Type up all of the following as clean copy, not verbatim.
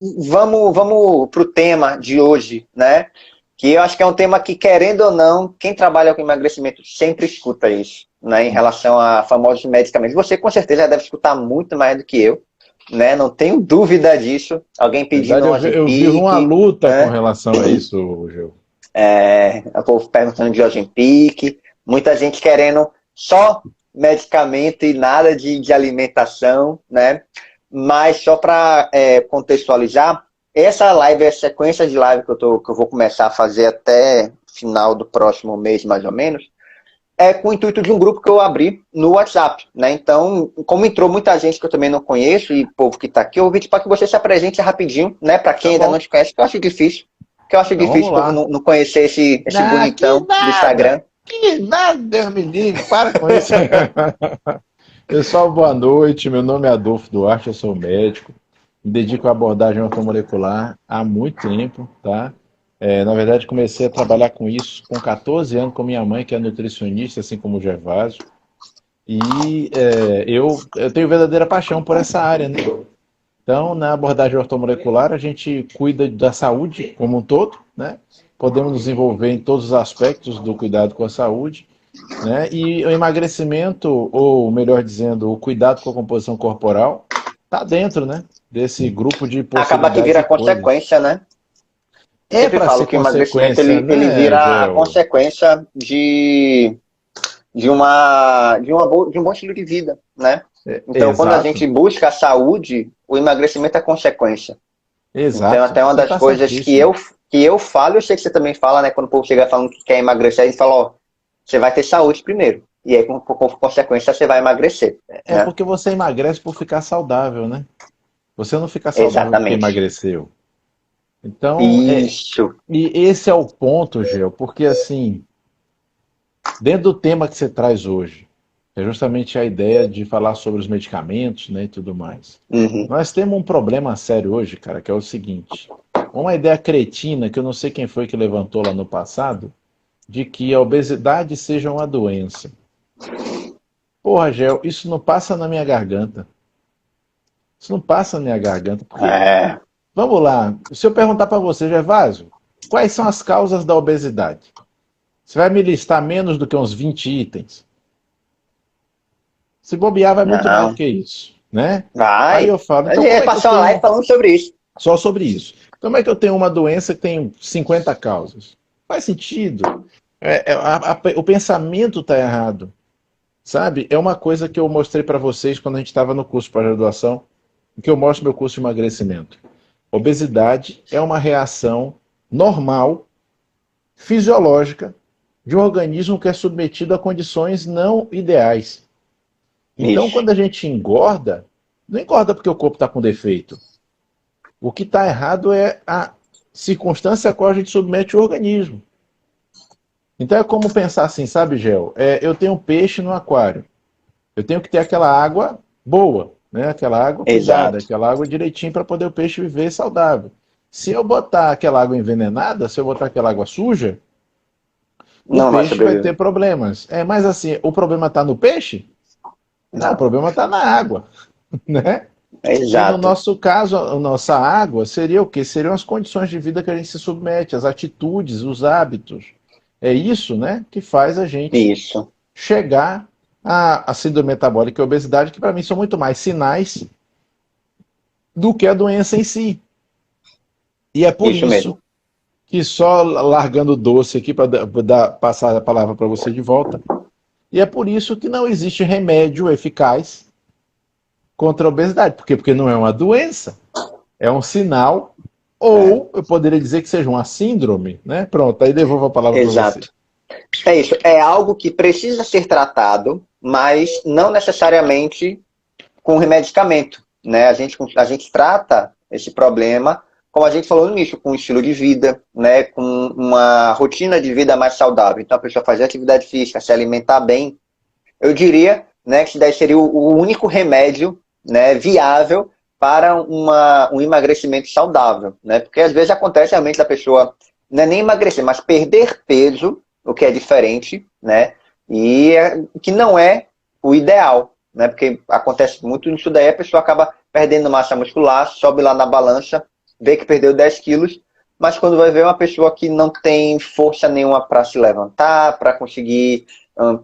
vamos para o tema de hoje, né? Que eu acho que é um tema que, querendo ou não, quem trabalha com emagrecimento sempre escuta isso, né? Em relação a famosos medicamentos. Você, com certeza, já deve escutar muito mais do que eu, né? Não tenho dúvida disso. Alguém Na pedindo verdade, um eu vivo uma Ozempic, luta com né? relação a isso, Gil. O povo perguntando de Ozempic, muita gente querendo só medicamento e nada de alimentação, né? Mas só para contextualizar, essa live, a sequência de live que eu vou começar a fazer até final do próximo mês, mais ou menos, é com o intuito de um grupo que eu abri no WhatsApp, né? Então, como entrou muita gente que eu também não conheço e povo que está aqui, eu ouvi para que você se apresente rapidinho, né? Para Tá quem ainda não bom. te conhece, que eu acho difícil. Que eu acho Então difícil vamos o povo lá. não conhecer esse Ah, que bonitão do nada! Instagram. Que nada, Deus me livre, para com isso. Pessoal, boa noite. Meu nome é Adolfo Duarte, eu sou médico. Me dedico à abordagem ortomolecular há muito tempo, tá? Na verdade, comecei a trabalhar com isso com 14 anos com minha mãe, que é nutricionista, assim como o Gervásio. Eu tenho verdadeira paixão por essa área, né? Então, na abordagem ortomolecular, a gente cuida da saúde como um todo, né? Podemos nos envolver em todos os aspectos do cuidado com a saúde, né? E o emagrecimento, ou melhor dizendo, o cuidado com a composição corporal, está dentro, né? Desse grupo de Acaba que possibilidades vira e coisas. consequência, né? Eu É sempre para falo ser que o emagrecimento consequência, ele né, vira a Gel? consequência de um bom estilo de vida, né? Então, quando a Exato, gente busca a saúde, o emagrecimento é consequência. Então, exato. até uma Você das está coisas certíssimo. que eu falo, eu sei que você também fala, né? Quando o povo chega falando que quer emagrecer, a gente fala, ó, você vai ter saúde primeiro. E aí, por consequência, você vai emagrecer, É né? porque você emagrece por ficar saudável, né? Você não fica saudável porque Exatamente. emagreceu. Então, Isso. e esse é o ponto, Gel, porque assim, dentro do tema que você traz hoje, é justamente a ideia de falar sobre os medicamentos, né, e tudo mais. Uhum. Nós temos um problema sério hoje, cara, que é o seguinte: uma ideia cretina, que eu não sei quem foi que levantou lá no passado, de que a obesidade seja uma doença. Porra, Gel, isso não passa na minha garganta. Isso não passa na minha garganta, porque, É. vamos lá, se eu perguntar para você, Gervásio, quais são as causas da obesidade? Você vai me listar menos do que uns 20 itens? Se bobear, vai muito mais do Não. que isso, né? Aí Vai. eu falo, A então gente como vai é que eu passar uma live tenho falando sobre isso. só sobre isso? Como é que eu tenho uma doença que tem 50 causas? Faz sentido. O pensamento está errado, sabe? É uma coisa que eu mostrei para vocês quando a gente estava no curso para graduação, que eu mostro meu curso de emagrecimento. Obesidade é uma reação normal, fisiológica, de um organismo que é submetido a condições não ideais. Então, Isso. quando a gente engorda, não engorda porque o corpo está com defeito. O que está errado é a circunstância a qual a gente submete o organismo. Então é como pensar assim, sabe, Gel? Eu tenho um peixe no aquário. Eu tenho que ter aquela água boa, né? Aquela água cuidada, Exato. aquela água direitinho para poder o peixe viver saudável. Se eu botar aquela água envenenada, se eu botar aquela água suja, o Não vai peixe vai ter sobreviver. problemas. Mas assim, o problema está no peixe? Não, o Não. problema está na água, né? E no Exato. nosso caso, a nossa água seria o quê? Seriam as condições de vida que a gente se submete, as atitudes, os hábitos. É isso, né, que faz a gente Isso. chegar à síndrome metabólica e obesidade, que para mim são muito mais sinais do que a doença em si. E é por Isso mesmo. isso que só largando o doce aqui para passar a palavra para você de volta, e é por isso que não existe remédio eficaz contra a obesidade. Por quê? Porque não é uma doença, é um sinal, É. ou eu poderia dizer que seja uma síndrome, né? Pronto, aí devolvo a palavra para você. Exato. É isso. É algo que precisa ser tratado, mas não necessariamente com medicamento, né? A gente trata esse problema, como a gente falou no início, com um estilo de vida, né? Com uma rotina de vida mais saudável. Então, a pessoa fazer atividade física, se alimentar bem, eu diria, né, que isso daí seria o único remédio, né, viável para um emagrecimento saudável, né? Porque às vezes acontece realmente da pessoa não é nem emagrecer, mas perder peso, o que é diferente, né? E que não é o ideal, né? Porque acontece muito nisso daí, a pessoa acaba perdendo massa muscular, sobe lá na balança vê que perdeu 10 quilos, mas quando vai ver uma pessoa que não tem força nenhuma para se levantar, para conseguir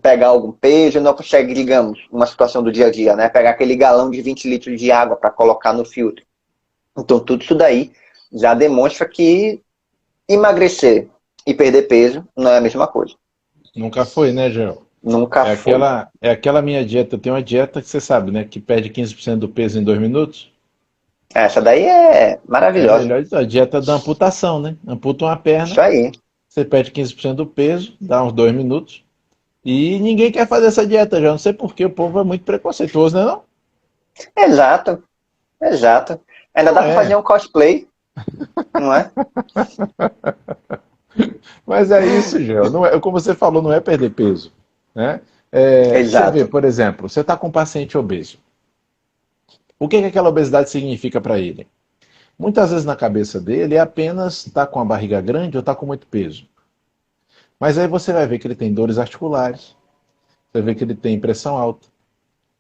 pegar algum peso, não consegue, digamos, uma situação do dia a dia, né? Pegar aquele galão de 20 litros de água para colocar no filtro. Então, tudo isso daí já demonstra que emagrecer e perder peso não é a mesma coisa. Nunca foi, né, Gel? Nunca foi. É aquela minha dieta. Eu tenho uma dieta que você sabe, né? Que perde 15% do peso em 2 minutos. Essa daí é É maravilhosa. melhor a dieta da amputação, né? Amputa uma perna, Isso aí. você perde 15% do peso, dá uns 2 minutos. E ninguém quer fazer essa dieta já. Não sei por que o povo é muito preconceituoso, né? Não? Exato. Exato. Ainda Não dá para é. fazer um cosplay, não é? Mas é isso, Gel. Não é, como você falou, não é perder peso, né? Você vê, Exato. por exemplo, você está com um paciente obeso. O que que aquela obesidade significa para ele? Muitas vezes na cabeça dele é apenas estar com a barriga grande ou estar com muito peso. Mas aí você vai ver que ele tem dores articulares, você vê que ele tem pressão alta,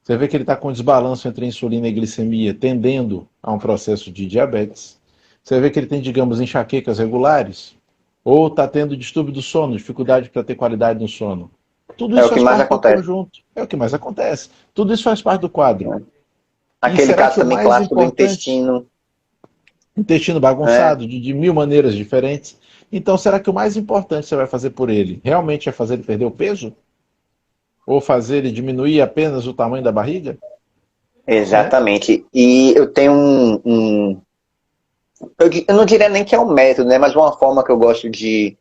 você vê que ele está com desbalanço entre insulina e glicemia, tendendo a um processo de diabetes. Você vê que ele tem, digamos, enxaquecas regulares, ou está tendo distúrbio do sono, dificuldade para ter qualidade no sono. Tudo É isso o que faz mais parte do acontece. conjunto. É o que mais acontece. Tudo isso faz parte do quadro. E Aquele será caso que o também mais clássico do importante, intestino, intestino né? bagunçado, de mil maneiras diferentes, então será que o mais importante você vai fazer por ele realmente é fazer ele perder o peso? Ou fazer ele diminuir apenas o tamanho da barriga? Né? Exatamente. E eu tenho eu não diria nem que é um método, né? Mas uma forma que eu gosto de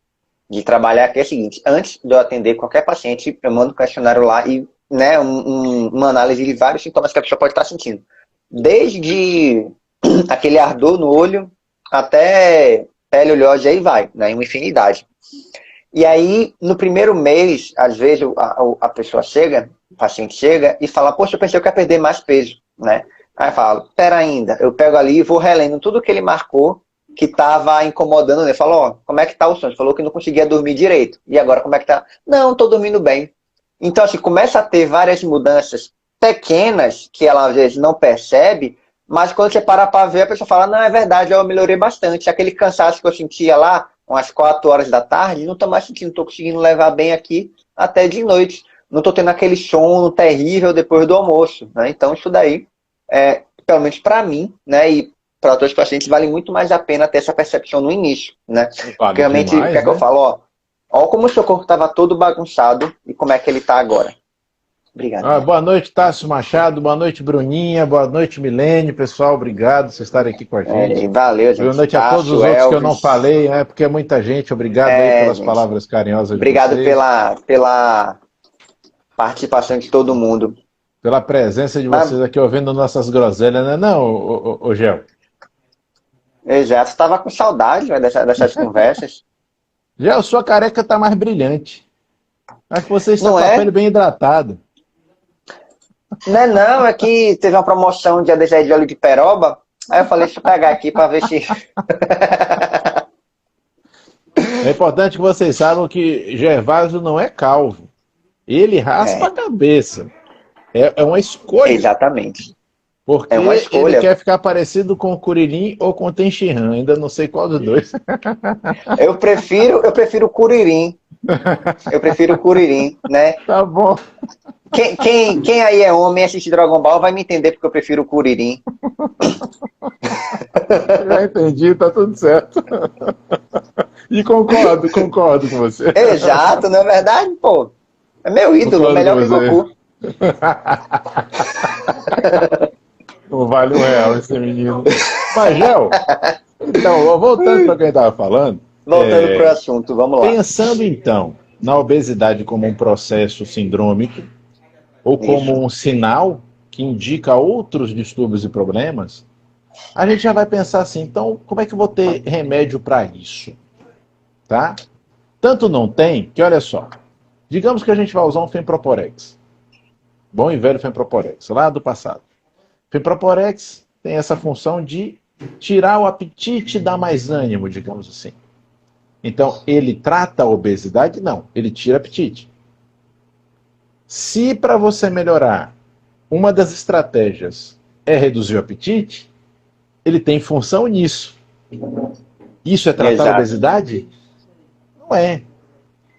trabalhar que é a seguinte: antes de eu atender qualquer paciente, eu mando um questionário lá e, né, uma análise de vários sintomas que a pessoa pode estar sentindo. Desde aquele ardor no olho até pele oleosa, aí vai, né? Uma infinidade. E aí, no primeiro mês, às vezes a pessoa chega, o paciente chega e fala: poxa, eu pensei que eu ia perder mais peso, né? Aí eu falo: pera ainda, eu pego ali e vou relendo tudo que ele marcou que estava incomodando, né? Falo: ó, como é que tá o sono? Ele falou que não conseguia dormir direito. E agora, como é que tá? Não, tô dormindo bem. Então, assim, começa a ter várias mudanças pequenas que ela às vezes não percebe, mas quando você para ver, a pessoa fala: não, é verdade, eu melhorei bastante. Aquele cansaço que eu sentia lá, umas 4 horas da tarde, não estou mais sentindo, estou conseguindo levar bem aqui até de noite. Não estou tendo aquele sono terrível depois do almoço, né? Então, isso daí, pelo menos para mim, né, e para outros pacientes, vale muito mais a pena ter essa percepção no início, né? Porque Vale realmente, o que é demais, que eu né? falo? Ó como o seu corpo estava todo bagunçado e como é que ele está agora. Obrigado, Ah, né? boa noite, Tássio Machado. Boa noite, Bruninha. Boa noite, Milene. Pessoal, obrigado por vocês estarem aqui com a gente. Valeu, Boa gente. noite a todos os Tássio, outros que eu não Elvis. falei, né? Porque é muita gente. Obrigado aí pelas Gente. palavras carinhosas de Obrigado vocês, pela participação de todo mundo. pela presença de Mas, vocês aqui ouvindo nossas groselhas, né? Não, ô Gel. exato, estava com saudade, né, dessas conversas. Gel, sua careca tá mais brilhante. Acho que você está Não com a é? pele bem hidratada. Não é não, é que teve uma promoção dia desse aí de óleo de peroba. Aí eu falei: deixa eu pegar aqui para ver se. É importante que vocês saibam que Gervásio não é calvo. Ele raspa a É, cabeça. É uma escolha. exatamente. É uma Porque ele escolha. quer ficar parecido com o Curirim ou com o Tenshinhan. Ainda não sei qual dos dois. Eu prefiro o Curirim. Eu prefiro o Curirim, né? Tá bom. Quem aí é homem e assiste Dragon Ball vai me entender porque eu prefiro o Curirim. Já entendi, tá tudo certo. E concordo com você. Exato, não é verdade, pô? É meu ídolo, Concordo com melhor que você. Goku. Não vale um real esse menino. Mas, Gel, então, voltando para o que a gente estava falando, Voltando pro assunto, vamos lá. pensando então na obesidade como um processo sindrômico ou como Isso. um sinal que indica outros distúrbios e problemas, a gente já vai pensar assim, então, como é que eu vou ter remédio para isso? Tá? Tanto não tem, que olha só, digamos que a gente vai usar um Femproporex. Bom e velho Femproporex, lá do passado. Femproporex tem essa função de tirar o apetite e dar mais ânimo, digamos assim. Então, ele trata a obesidade? Não, ele tira apetite. Se para você melhorar, uma das estratégias é reduzir o apetite, ele tem função nisso. Isso é tratar a Exato. obesidade? Não é.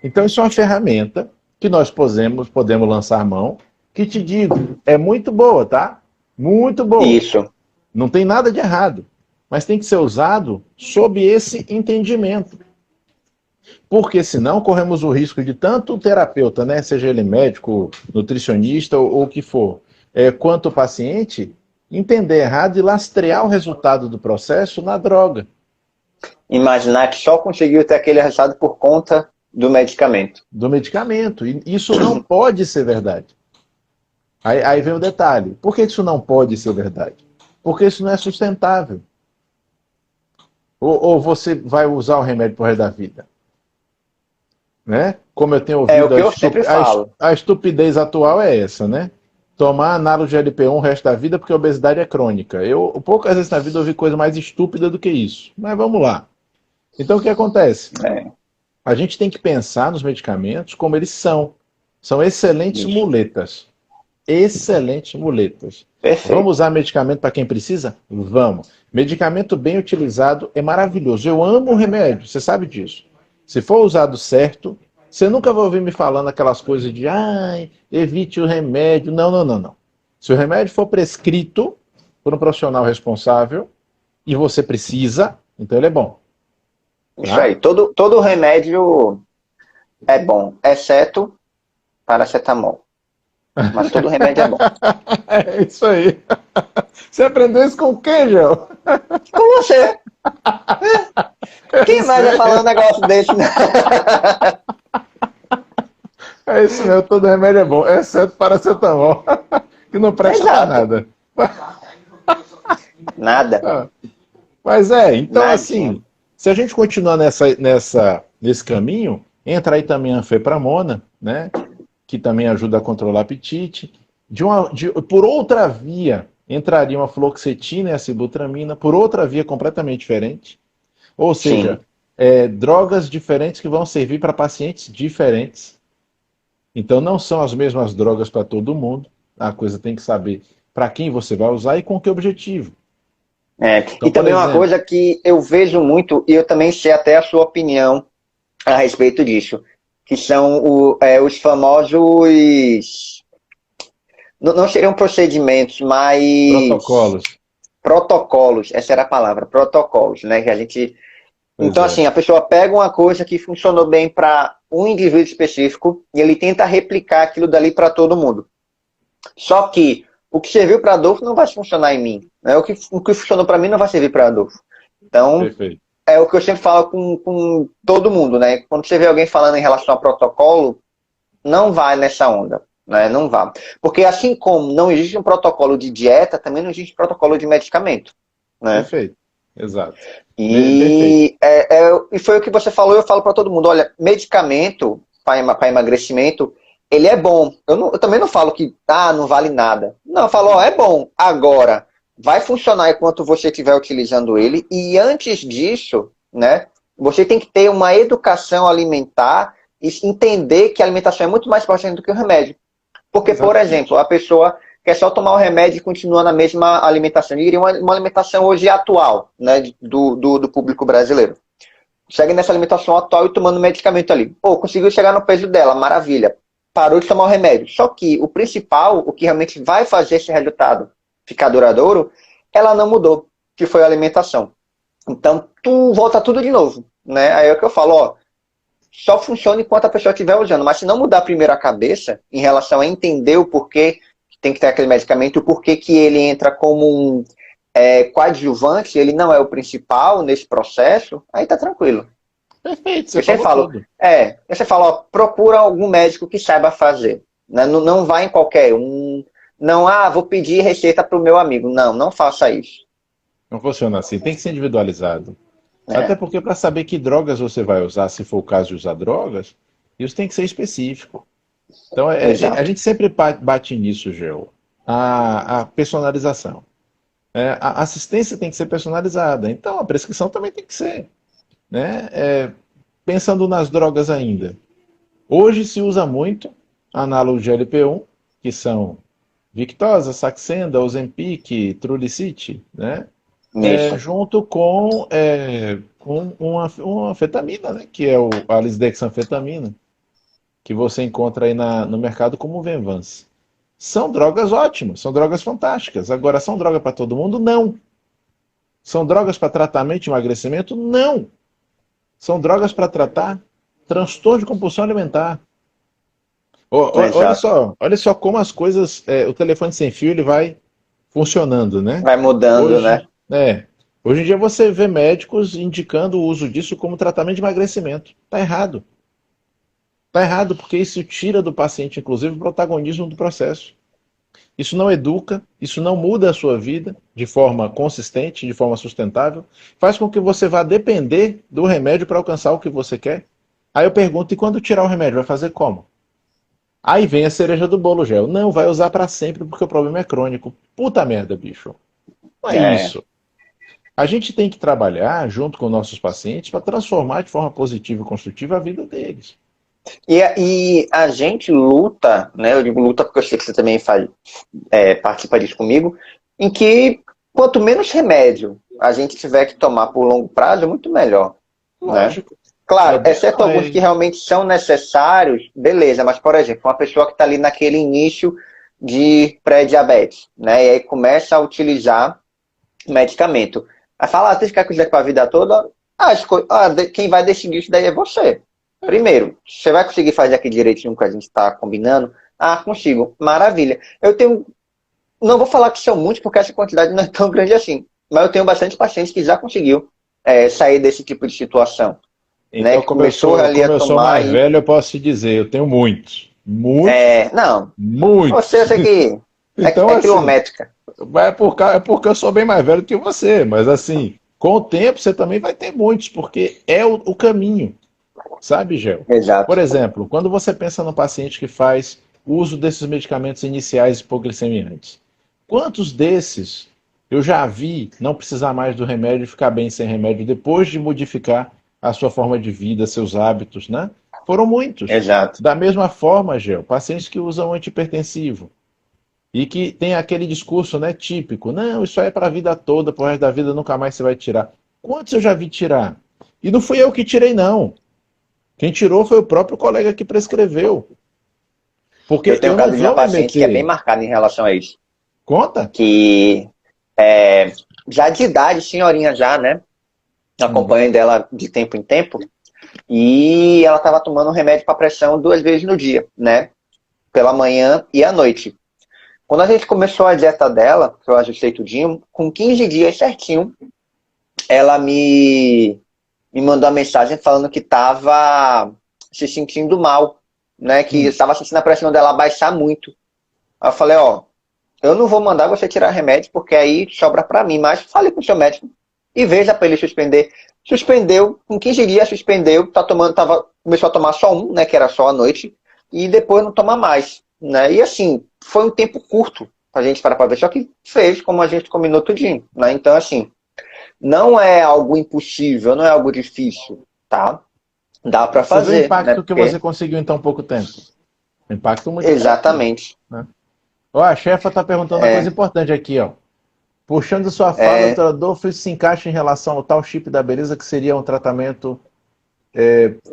Então isso é uma ferramenta que nós podemos lançar mão, que te digo, é muito boa, tá? Muito boa. Isso. Não tem nada de errado. Mas tem que ser usado sob esse entendimento. Porque senão corremos o risco de tanto o terapeuta, né, seja ele médico, nutricionista ou o que for, quanto o paciente, entender errado e lastrear o resultado do processo na droga. Imaginar que só conseguiu ter aquele resultado por conta do medicamento. Do medicamento. E isso não pode ser verdade. Aí vem o detalhe. Por que isso não pode ser verdade? Porque isso não é sustentável. Ou você vai usar o remédio pro resto da vida? Né? Como eu tenho É o ouvido, que eu sempre falo. a estupidez atual é essa, né? Tomar análogo GLP-1 o resto da vida porque a obesidade é crônica. Eu poucas vezes na vida ouvi coisa mais estúpida do que isso. Mas vamos lá. Então o que acontece? É, A gente tem que pensar nos medicamentos como eles são. São excelentes isso. muletas. Excelentes muletas. Perfeito. Vamos usar medicamento para quem precisa? Vamos. Medicamento bem utilizado é maravilhoso. Eu amo o remédio, você sabe disso. Se for usado certo, você nunca vai ouvir me falando aquelas coisas de ai, evite o remédio. Não, não, não, não. Se o remédio for prescrito por um profissional responsável e você precisa, então ele é bom. Isso Tá? aí. Todo remédio é bom, exceto paracetamol. Mas todo remédio é bom. É isso aí. Você aprendeu isso com quem, Gel? Com você. Quem mais vai falar um negócio desse? É isso mesmo, todo remédio é bom, exceto paracetamol, que não presta pra Exato. nada. Nada. Ah, mas então Nadinha. assim, se a gente continuar nesse caminho, entra aí também a anfepramona, né, que também ajuda a controlar o apetite. Por outra via, entraria uma fluoxetina e a sibutramina, por outra via completamente diferente. Ou seja, Sim. drogas diferentes que vão servir para pacientes diferentes. Então não são as mesmas drogas para todo mundo. A coisa tem que saber para quem você vai usar e com que objetivo. É. Então, E por também uma exemplo, coisa que eu vejo muito, e eu também sei até a sua opinião a respeito disso, que são os famosos. Não seriam procedimentos, mas protocolos. protocolos, essa era a palavra, protocolos, né? Que a gente. Pois Então, é, assim, a pessoa pega uma coisa que funcionou bem para um indivíduo específico e ele tenta replicar aquilo dali para todo mundo. Só que o que serviu para Adolfo não vai funcionar em mim. Né? O que funcionou para mim não vai servir para Adolfo. Então, perfeito. é o que eu sempre falo com todo mundo, né? Quando você vê alguém falando em relação a protocolo, não vai nessa onda. Né? Não vá. Porque assim como não existe um protocolo de dieta, também não existe protocolo de medicamento. Né? Perfeito. Exato. Perfeito. E foi o que você falou, eu falo para todo mundo, olha, medicamento para emagrecimento, ele é bom. Eu também não falo que não vale nada. Não, eu falo, é bom. Agora, vai funcionar enquanto você estiver utilizando ele. E antes disso, né, você tem que ter uma educação alimentar e entender que a alimentação é muito mais importante do que o remédio. Porque, por Exatamente. exemplo, a pessoa quer só tomar o remédio e continua na mesma alimentação. Eu diria uma alimentação hoje atual, né, do público brasileiro. Segue nessa alimentação atual e tomando medicamento ali. Pô, conseguiu chegar no peso dela, maravilha. Parou de tomar o remédio. Só que o principal, o que realmente vai fazer esse resultado ficar duradouro, ela não mudou, que foi a alimentação. Então, tu volta tudo de novo, né? Aí é o que eu falo, ó, só funciona enquanto a pessoa estiver usando. Mas se não mudar primeiro a cabeça em relação a entender o porquê que tem que ter aquele medicamento, o porquê que ele entra como um coadjuvante, ele não é o principal nesse processo, aí tá tranquilo. Perfeito, você Eu sempre falou falo, tudo. ó, procura algum médico que saiba fazer. Né? Não vai em qualquer um. Não, vou pedir receita para o meu amigo. Não, não faça isso. Não funciona assim, tem que ser individualizado. Até É, porque para saber que drogas você vai usar, se for o caso de usar drogas, isso tem que ser específico. Então, a exato. gente sempre bate nisso, Geo. A personalização. A assistência tem que ser personalizada. Então, a prescrição também tem que ser. Né? Pensando nas drogas ainda. Hoje se usa muito análogo de LP1, que são Victoza, Saxenda, Ozempic, Trulicity, né? Isso. junto com uma anfetamina, né? Que é a lisdexanfetamina, que você encontra aí no mercado como Venvance. São drogas ótimas, são drogas fantásticas. Agora, são drogas para todo mundo? Não. São drogas para tratamento de emagrecimento? Não. São drogas para tratar transtorno de compulsão alimentar. Exato. Olha só como as coisas, o telefone sem fio ele vai funcionando, né? Vai mudando, né? Hoje em dia você vê médicos indicando o uso disso como tratamento de emagrecimento. Tá errado. Tá errado porque isso tira do paciente, inclusive, o protagonismo do processo. Isso não educa, isso não muda a sua vida de forma consistente, de forma sustentável, faz com que você vá depender do remédio para alcançar o que você quer. Aí eu pergunto, e quando tirar o remédio, vai fazer como? Aí vem a cereja do bolo, Gel. Não, vai usar para sempre porque o problema é crônico. Puta merda, bicho. Não é É. isso. A gente tem que trabalhar junto com nossos pacientes para transformar de forma positiva e construtiva a vida deles. E a gente luta, né? Eu digo luta porque eu sei que você também participa disso comigo, em que quanto menos remédio a gente tiver que tomar por longo prazo, muito melhor, né? Lógico. Claro, exceto Não alguns que realmente são necessários, beleza, mas, por exemplo, uma pessoa que está ali naquele início de pré-diabetes, né? E aí começa a utilizar medicamento. Aí fala, você quer que use para a vida toda? Quem vai decidir isso daí é você. Primeiro, você vai conseguir fazer aqui direitinho que a gente está combinando? Ah, consigo. Maravilha. Não vou falar que são muitos, porque essa quantidade não é tão grande assim. Mas eu tenho bastante pacientes que já conseguiu sair desse tipo de situação. Então, Né, que começou ali a como eu sou tomar mais velho, eu posso te dizer, eu tenho muitos. Muitos. Não. Muitos. Você, eu sei que Então, é assim, quilométrica. é porque eu sou bem mais velho que você, mas assim, com o tempo você também vai ter muitos, porque é o caminho, sabe, Gel? Por Exato. exemplo, quando você pensa no paciente que faz uso desses medicamentos iniciais hipoglicemiantes, quantos desses eu já vi não precisar mais do remédio e ficar bem sem remédio depois de modificar a sua forma de vida, seus hábitos, né? Foram muitos. Exato. Da mesma forma, Gel, pacientes que usam antihipertensivo, e que tem aquele discurso, né, típico, não, isso aí é para a vida toda, pro resto da vida nunca mais você vai tirar. Quantos eu já vi tirar? E não fui eu que tirei, não. Quem tirou foi o próprio colega que prescreveu. Eu Porque tenho um eu não caso de uma vou me paciente que é bem meter. marcado em relação a isso. Conta? Que já de idade, senhorinha já, né? Acompanho dela de tempo em tempo. E ela estava tomando um remédio para pressão 2 vezes no dia, né? Pela manhã e à noite. Quando a gente começou a dieta dela, que eu ajustei tudinho, com 15 dias certinho, ela me mandou uma mensagem falando que estava se sentindo mal, né? Que estava sentindo a pressão dela baixar muito. Aí eu falei, ó, eu não vou mandar você tirar remédio, porque aí sobra para mim, mas fale com o seu médico e veja para ele suspender. Suspendeu, com 15 dias suspendeu, começou a tomar só um, né? Que era só à noite, e depois não toma mais, né? E assim, foi um tempo curto a gente parar para ver, só que fez como a gente combinou tudinho, né? Então, assim, não é algo impossível, não é algo difícil, tá? Dá para Você vê o fazer, né? impacto que você Porque... conseguiu em tão pouco tempo. Impacto muito grande. Exatamente. Né? Ó, a chefa está perguntando uma coisa importante aqui, ó. Puxando sua fala, doutora Adolfo, isso se encaixa em relação ao tal chip da beleza, que seria um tratamento,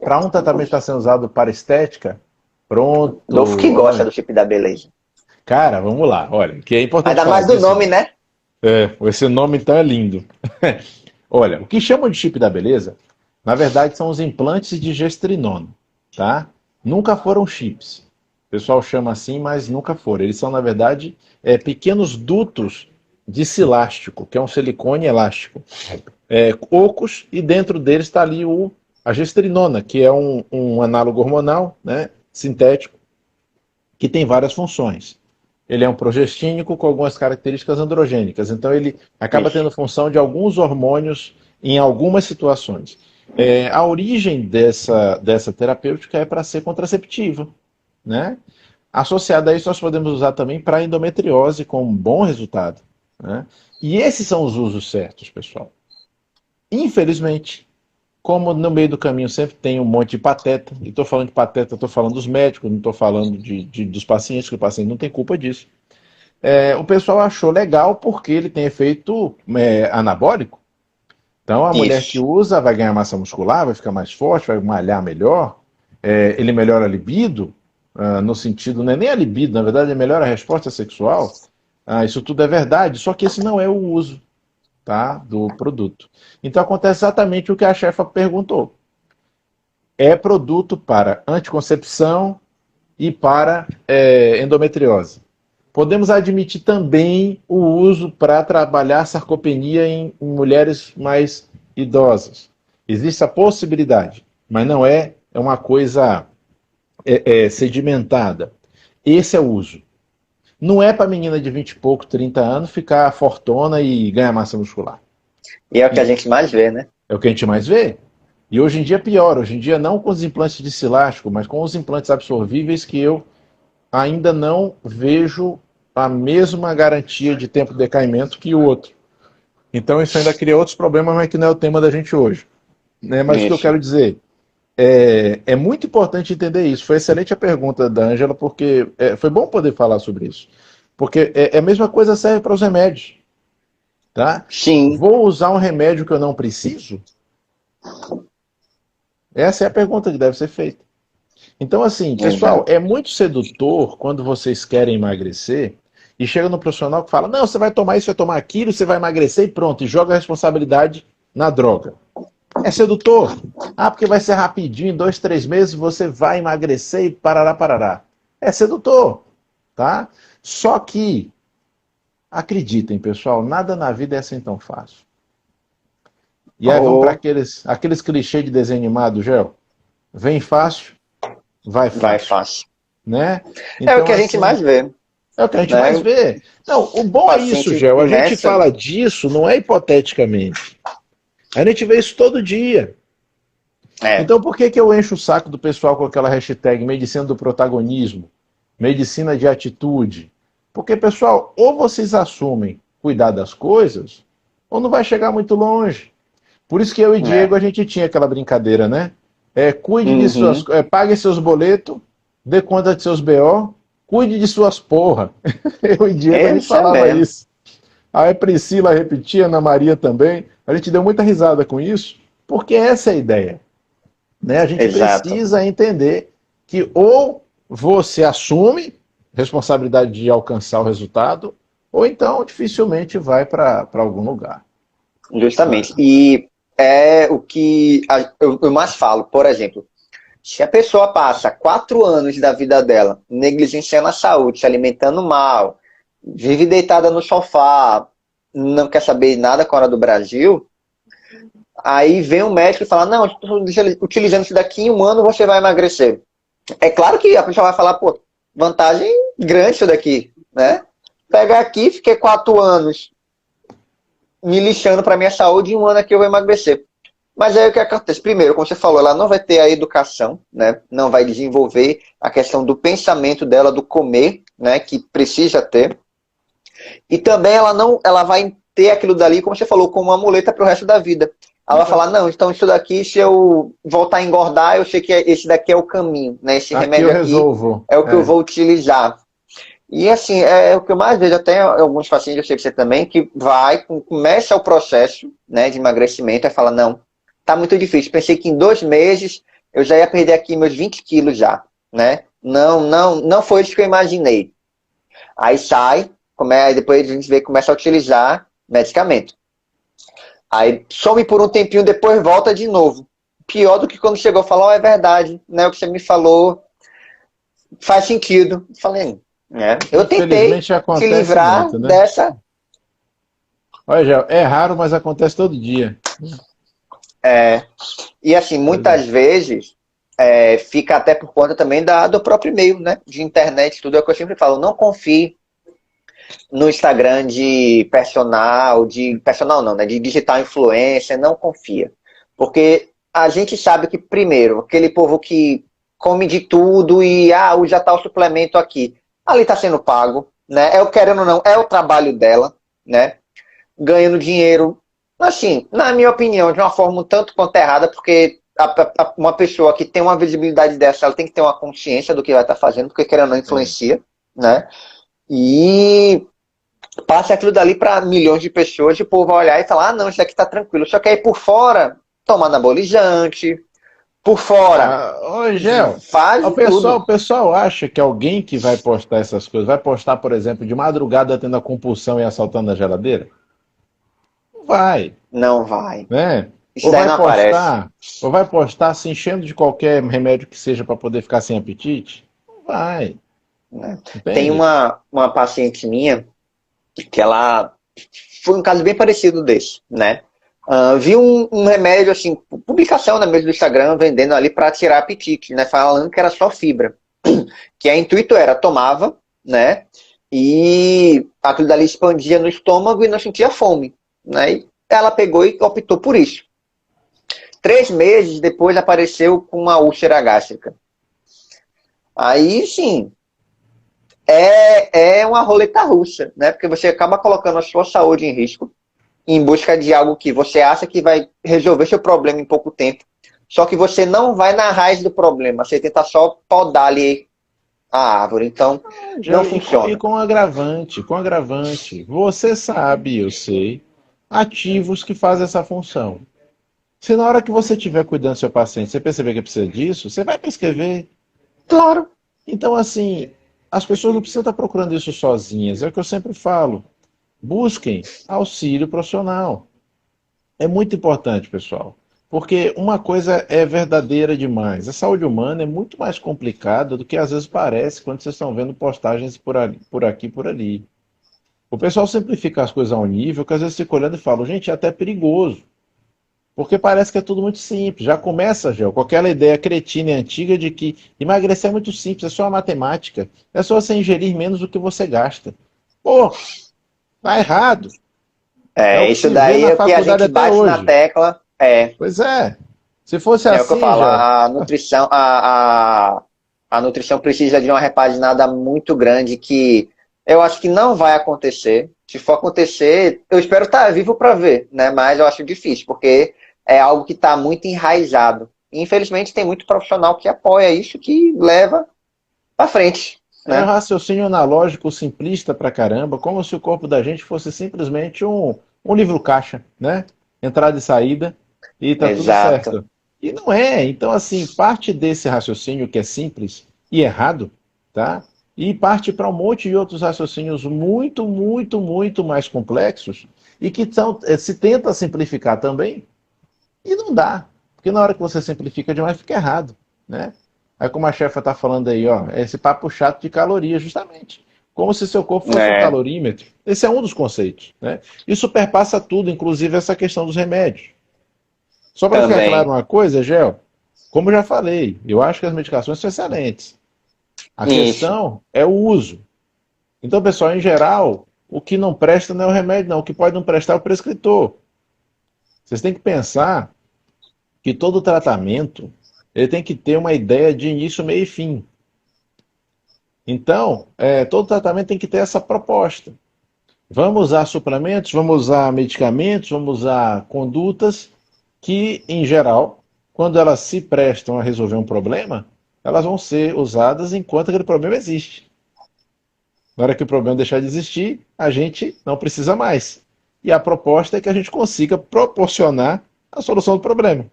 para um tratamento que está sendo usado para estética? Pronto. Dolfo que gosta Olha. do chip da beleza. Cara, vamos lá. Olha, que é importante Ainda falar mais do nome, né? Esse nome então é lindo. Olha, o que chamam de chip da beleza, na verdade, são os implantes de gestrinona, tá? Nunca foram chips. O pessoal chama assim, mas nunca foram. Eles são, na verdade, pequenos dutos de silástico, que é um silicone elástico, ocos, e dentro deles está ali a gestrinona, que é um análogo hormonal, né, sintético, que tem várias funções. Ele é um progestínico com algumas características androgênicas, então ele acaba tendo função de alguns hormônios em algumas situações. A origem dessa terapêutica é para ser contraceptiva, né? Associada a isso, nós podemos usar também para endometriose com um bom resultado, né? E esses são os usos certos, pessoal. Infelizmente, como no meio do caminho sempre tem um monte de pateta, e estou falando de pateta, estou falando dos médicos, não estou falando dos pacientes, que o paciente não tem culpa disso. o pessoal achou legal porque ele tem efeito anabólico. Então, a mulher que Isso. usa vai ganhar massa muscular, vai ficar mais forte, vai malhar melhor. Ele melhora a libido, no sentido, não é nem a libido, na verdade, ele melhora a resposta sexual. Isso tudo é verdade, só que esse não é o uso, tá, do produto. Então, acontece exatamente o que a chefa perguntou. É produto para anticoncepção e para endometriose. Podemos admitir também o uso para trabalhar sarcopenia em mulheres mais idosas. Existe a possibilidade, mas não é uma coisa sedimentada. Esse é o uso. Não é para menina de 20 e pouco, 30 anos ficar fortona e ganhar massa muscular. E é o que a gente mais vê, né? É o que a gente mais vê. E hoje em dia é pior. Hoje em dia não com os implantes de silástico, mas com os implantes absorvíveis que eu ainda não vejo a mesma garantia de tempo de decaimento que o outro. Então isso ainda cria outros problemas, mas que não é o tema da gente hoje. Né? Mas o que eu Isso. quero dizer, é muito importante entender isso. Foi excelente a pergunta da Ângela, porque foi bom poder falar sobre isso. Porque a mesma coisa serve para os remédios. Tá? Sim. Vou usar um remédio que eu não preciso? Essa é a pergunta que deve ser feita. Então, assim, pessoal, Exato. é muito sedutor quando vocês querem emagrecer e chega no profissional que fala, não, você vai tomar isso, vai tomar aquilo, você vai emagrecer e pronto, e joga a responsabilidade na droga. É sedutor? Porque vai ser rapidinho, em 2, 3 meses você vai emagrecer e parará, parará. É sedutor, tá? Só que, acreditem, pessoal, nada na vida é assim tão fácil. E aí vamos para Ou aqueles clichês de desenho animado, Gel. Vem fácil, vai vai fácil, fácil. né? É o Então, que a gente assim, mais vê, é o que a gente mais né? vê. Não, o O bom é isso, paciente Gel. A gente começa. fala disso, não é hipoteticamente. A gente vê isso todo dia. É. Então, por que que eu encho o saco do pessoal com aquela hashtag medicina do protagonismo, medicina de atitude? Porque, pessoal, ou vocês assumem cuidar das coisas, ou não vai chegar muito longe. Por isso que eu e Diego, É. a gente tinha aquela brincadeira, né? Cuide de suas... Uhum. pague seus boletos, dê conta de seus BO, cuide de suas porra. Eu e Diego, a gente Esse é falava mesmo. isso. Aí a Priscila repetia, Ana Maria também. A gente deu muita risada com isso, porque essa é a ideia. Né? A gente Exato. precisa entender que ou você assume responsabilidade de alcançar o resultado, ou então dificilmente vai para algum lugar. Justamente. E é o que eu mais falo, por exemplo, se a pessoa passa 4 anos da vida dela negligenciando a saúde, se alimentando mal, vive deitada no sofá, não quer saber nada com a hora do Brasil, aí vem um médico e fala, não, estou utilizando isso daqui em 1 ano você vai emagrecer. É claro que a pessoa vai falar, pô, vantagem grande isso daqui, né? Pega aqui, fiquei 4 anos me lixando para minha saúde, em 1 ano aqui eu vou emagrecer. Mas aí o que acontece? Primeiro, como você falou, ela não vai ter a educação, né? Não vai desenvolver a questão do pensamento dela, do comer, né? Que precisa ter. E também ela vai ter aquilo dali, como você falou, como uma muleta para o resto da vida. Ela vai falar, não, então isso daqui, se eu voltar a engordar, eu sei que esse daqui é o caminho, né? Esse Aqui eu remédio aqui resolvo. é o que eu vou utilizar. E assim, é o que eu mais vejo, até alguns pacientes, eu sei que você também, que começa o processo, né, de emagrecimento, e fala, não, tá muito difícil, pensei que em 2 meses eu já ia perder aqui meus 20 quilos já, né? Não foi isso que eu imaginei. Aí sai, aí depois a gente vê que começa a utilizar medicamento. Aí some por um tempinho, depois volta de novo. Pior do que quando chegou, falou, é verdade, né? O que você me falou faz sentido. Falei, eu tentei Infelizmente te acontece livrar muito, né? dessa. Olha, já, é raro, mas acontece todo dia. E assim, Pois é. muitas vezes fica até por conta também do próprio e-mail, né? De internet, tudo é o que eu sempre falo. Não confie no Instagram de personal não, né? De digital influencer, não confia. Porque a gente sabe que, primeiro, aquele povo que come de tudo e usa tal suplemento aqui, ali está sendo pago, né? Querendo ou não, é o trabalho dela, né? Ganhando dinheiro, assim, na minha opinião, de uma forma um tanto quanto errada, porque uma pessoa que tem uma visibilidade dessa, ela tem que ter uma consciência do que vai estar fazendo, porque querendo ou não É. influencia, né? E passa aquilo dali para milhões de pessoas, e o povo vai olhar e falar, ah, não, isso aqui tá tranquilo. Só que aí por fora, toma anabolizante, por fora, Ô, Gel, faz tudo. o pessoal acha que alguém que vai postar essas coisas, vai postar, por exemplo, de madrugada tendo a compulsão e assaltando a geladeira? Não vai, Não vai. né? Isso daí não aparece. Ou vai postar se enchendo de qualquer remédio que seja para poder ficar sem apetite? Não vai, Né? Tem entende? uma paciente minha que ela foi um caso bem parecido desse, né? Vi um remédio, assim, publicação na mesma do Instagram, vendendo ali para tirar apetite, né? Falando que era só fibra. Que a intuito era, tomava, né? E aquilo dali expandia no estômago e não sentia fome, né? E ela pegou e optou por isso. 3 meses depois apareceu com uma úlcera gástrica. Aí, sim, é uma roleta russa, né? Porque você acaba colocando a sua saúde em risco em busca de algo que você acha que vai resolver seu problema em pouco tempo. Só que você não vai na raiz do problema, você tenta só podar ali a árvore. Então, Já, não e funciona. com agravante. Você sabe, eu sei, ativos que fazem essa função. Se na hora que você estiver cuidando do seu paciente, você perceber que precisa disso, você vai prescrever. Claro. Então, assim, as pessoas não precisam estar procurando isso sozinhas. É o que eu sempre falo. Busquem auxílio profissional. É muito importante, pessoal. Porque uma coisa é verdadeira demais. A saúde humana é muito mais complicada do que às vezes parece quando vocês estão vendo postagens por ali, por aqui, por ali. O pessoal simplifica as coisas a um nível que às vezes fica olhando e fala, gente, é até perigoso. Porque parece que é tudo muito simples. Já começa, Gel, com aquela ideia cretina e antiga de que emagrecer é muito simples, é só a matemática. É só você ingerir menos do que você gasta. Pô, tá errado. É o que Isso se vê daí na é o que a faculdade gente até bate na hoje. tecla. Pois é. Se fosse É o que eu assim, falo, Gel. a nutrição, a nutrição precisa de uma repaginada muito grande que eu acho que não vai acontecer. Se for acontecer, eu espero estar vivo para ver, né? Mas eu acho difícil, porque é algo que está muito enraizado. E, infelizmente, tem muito profissional que apoia isso, que leva para frente, É um né? raciocínio analógico simplista pra caramba, como se o corpo da gente fosse simplesmente um livro caixa, né? Entrada e saída, e tá tudo Exato. certo. E não é. Então, assim, parte desse raciocínio que é simples e errado, tá? E parte para um monte de outros raciocínios muito, muito, muito mais complexos e que são, se tenta simplificar também e não dá. Porque na hora que você simplifica demais, fica errado, né? Aí como a chefa está falando aí, ó, é esse papo chato de caloria, justamente. Como se seu corpo fosse um É, calorímetro. Esse é um dos conceitos, né? Isso perpassa tudo, inclusive essa questão dos remédios. Só para ficar claro também. uma coisa, Gel, como eu já falei, eu acho que as medicações são excelentes. A Isso. questão é o uso. Então, pessoal, em geral, o que não presta não é o remédio, não. O que pode não prestar é o prescritor. Vocês têm que pensar que todo tratamento ele tem que ter uma ideia de início, meio e fim. Então, todo tratamento tem que ter essa proposta. Vamos usar suplementos, vamos usar medicamentos, vamos usar condutas que, em geral, quando elas se prestam a resolver um problema, elas vão ser usadas enquanto aquele problema existe. Na hora que o problema deixar de existir, a gente não precisa mais. E a proposta é que a gente consiga proporcionar a solução do problema.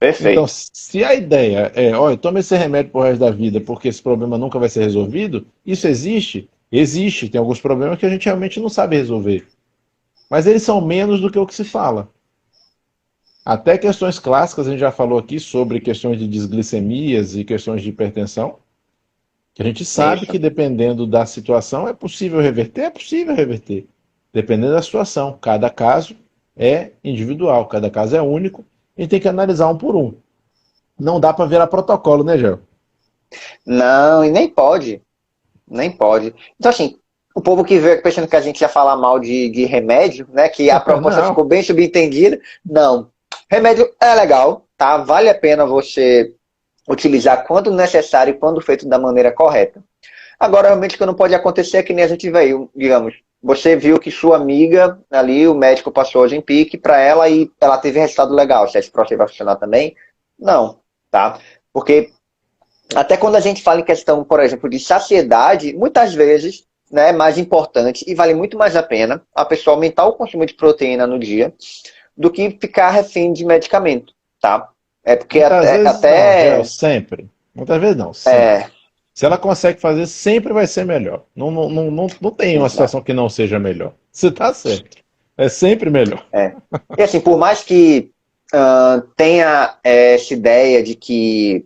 Então, Perfeito. se a ideia é, olha, tome esse remédio pro resto da vida porque esse problema nunca vai ser resolvido, isso existe? Existe. Tem alguns problemas que a gente realmente não sabe resolver. Mas eles são menos do que o que se fala. Até questões clássicas, a gente já falou aqui sobre questões de desglicemias e questões de hipertensão, que a gente sabe Isso. que dependendo da situação é possível reverter, é possível reverter. Dependendo da situação. Cada caso é individual, cada caso é único, e tem que analisar um por um. Não dá para virar protocolo, né, Gel? Não, e nem pode. Nem pode. Então, assim, o povo que veio pensando que a gente ia falar mal de remédio, né? Que a proposta Não. ficou bem subentendida. Não. Remédio é legal, tá? Vale a pena você utilizar quando necessário e quando feito da maneira correta. Agora, realmente, o que não pode acontecer é que nem a gente veio, digamos, você viu que sua amiga ali, o médico passou Ozempic para ela e ela teve resultado legal. Se esse processo vai funcionar também? Não, tá? Porque até quando a gente fala em questão, por exemplo, de saciedade, muitas vezes né, mais importante e vale muito mais a pena a pessoa aumentar o consumo de proteína no dia do que ficar refém de medicamento, tá? É porque Muitas vezes não, Gel, até sempre. Muitas vezes não, sempre. é, Se ela consegue fazer, sempre vai ser melhor. Não tem uma situação que não seja melhor. Você tá certo. É sempre melhor. E assim, por mais que tenha essa ideia de que,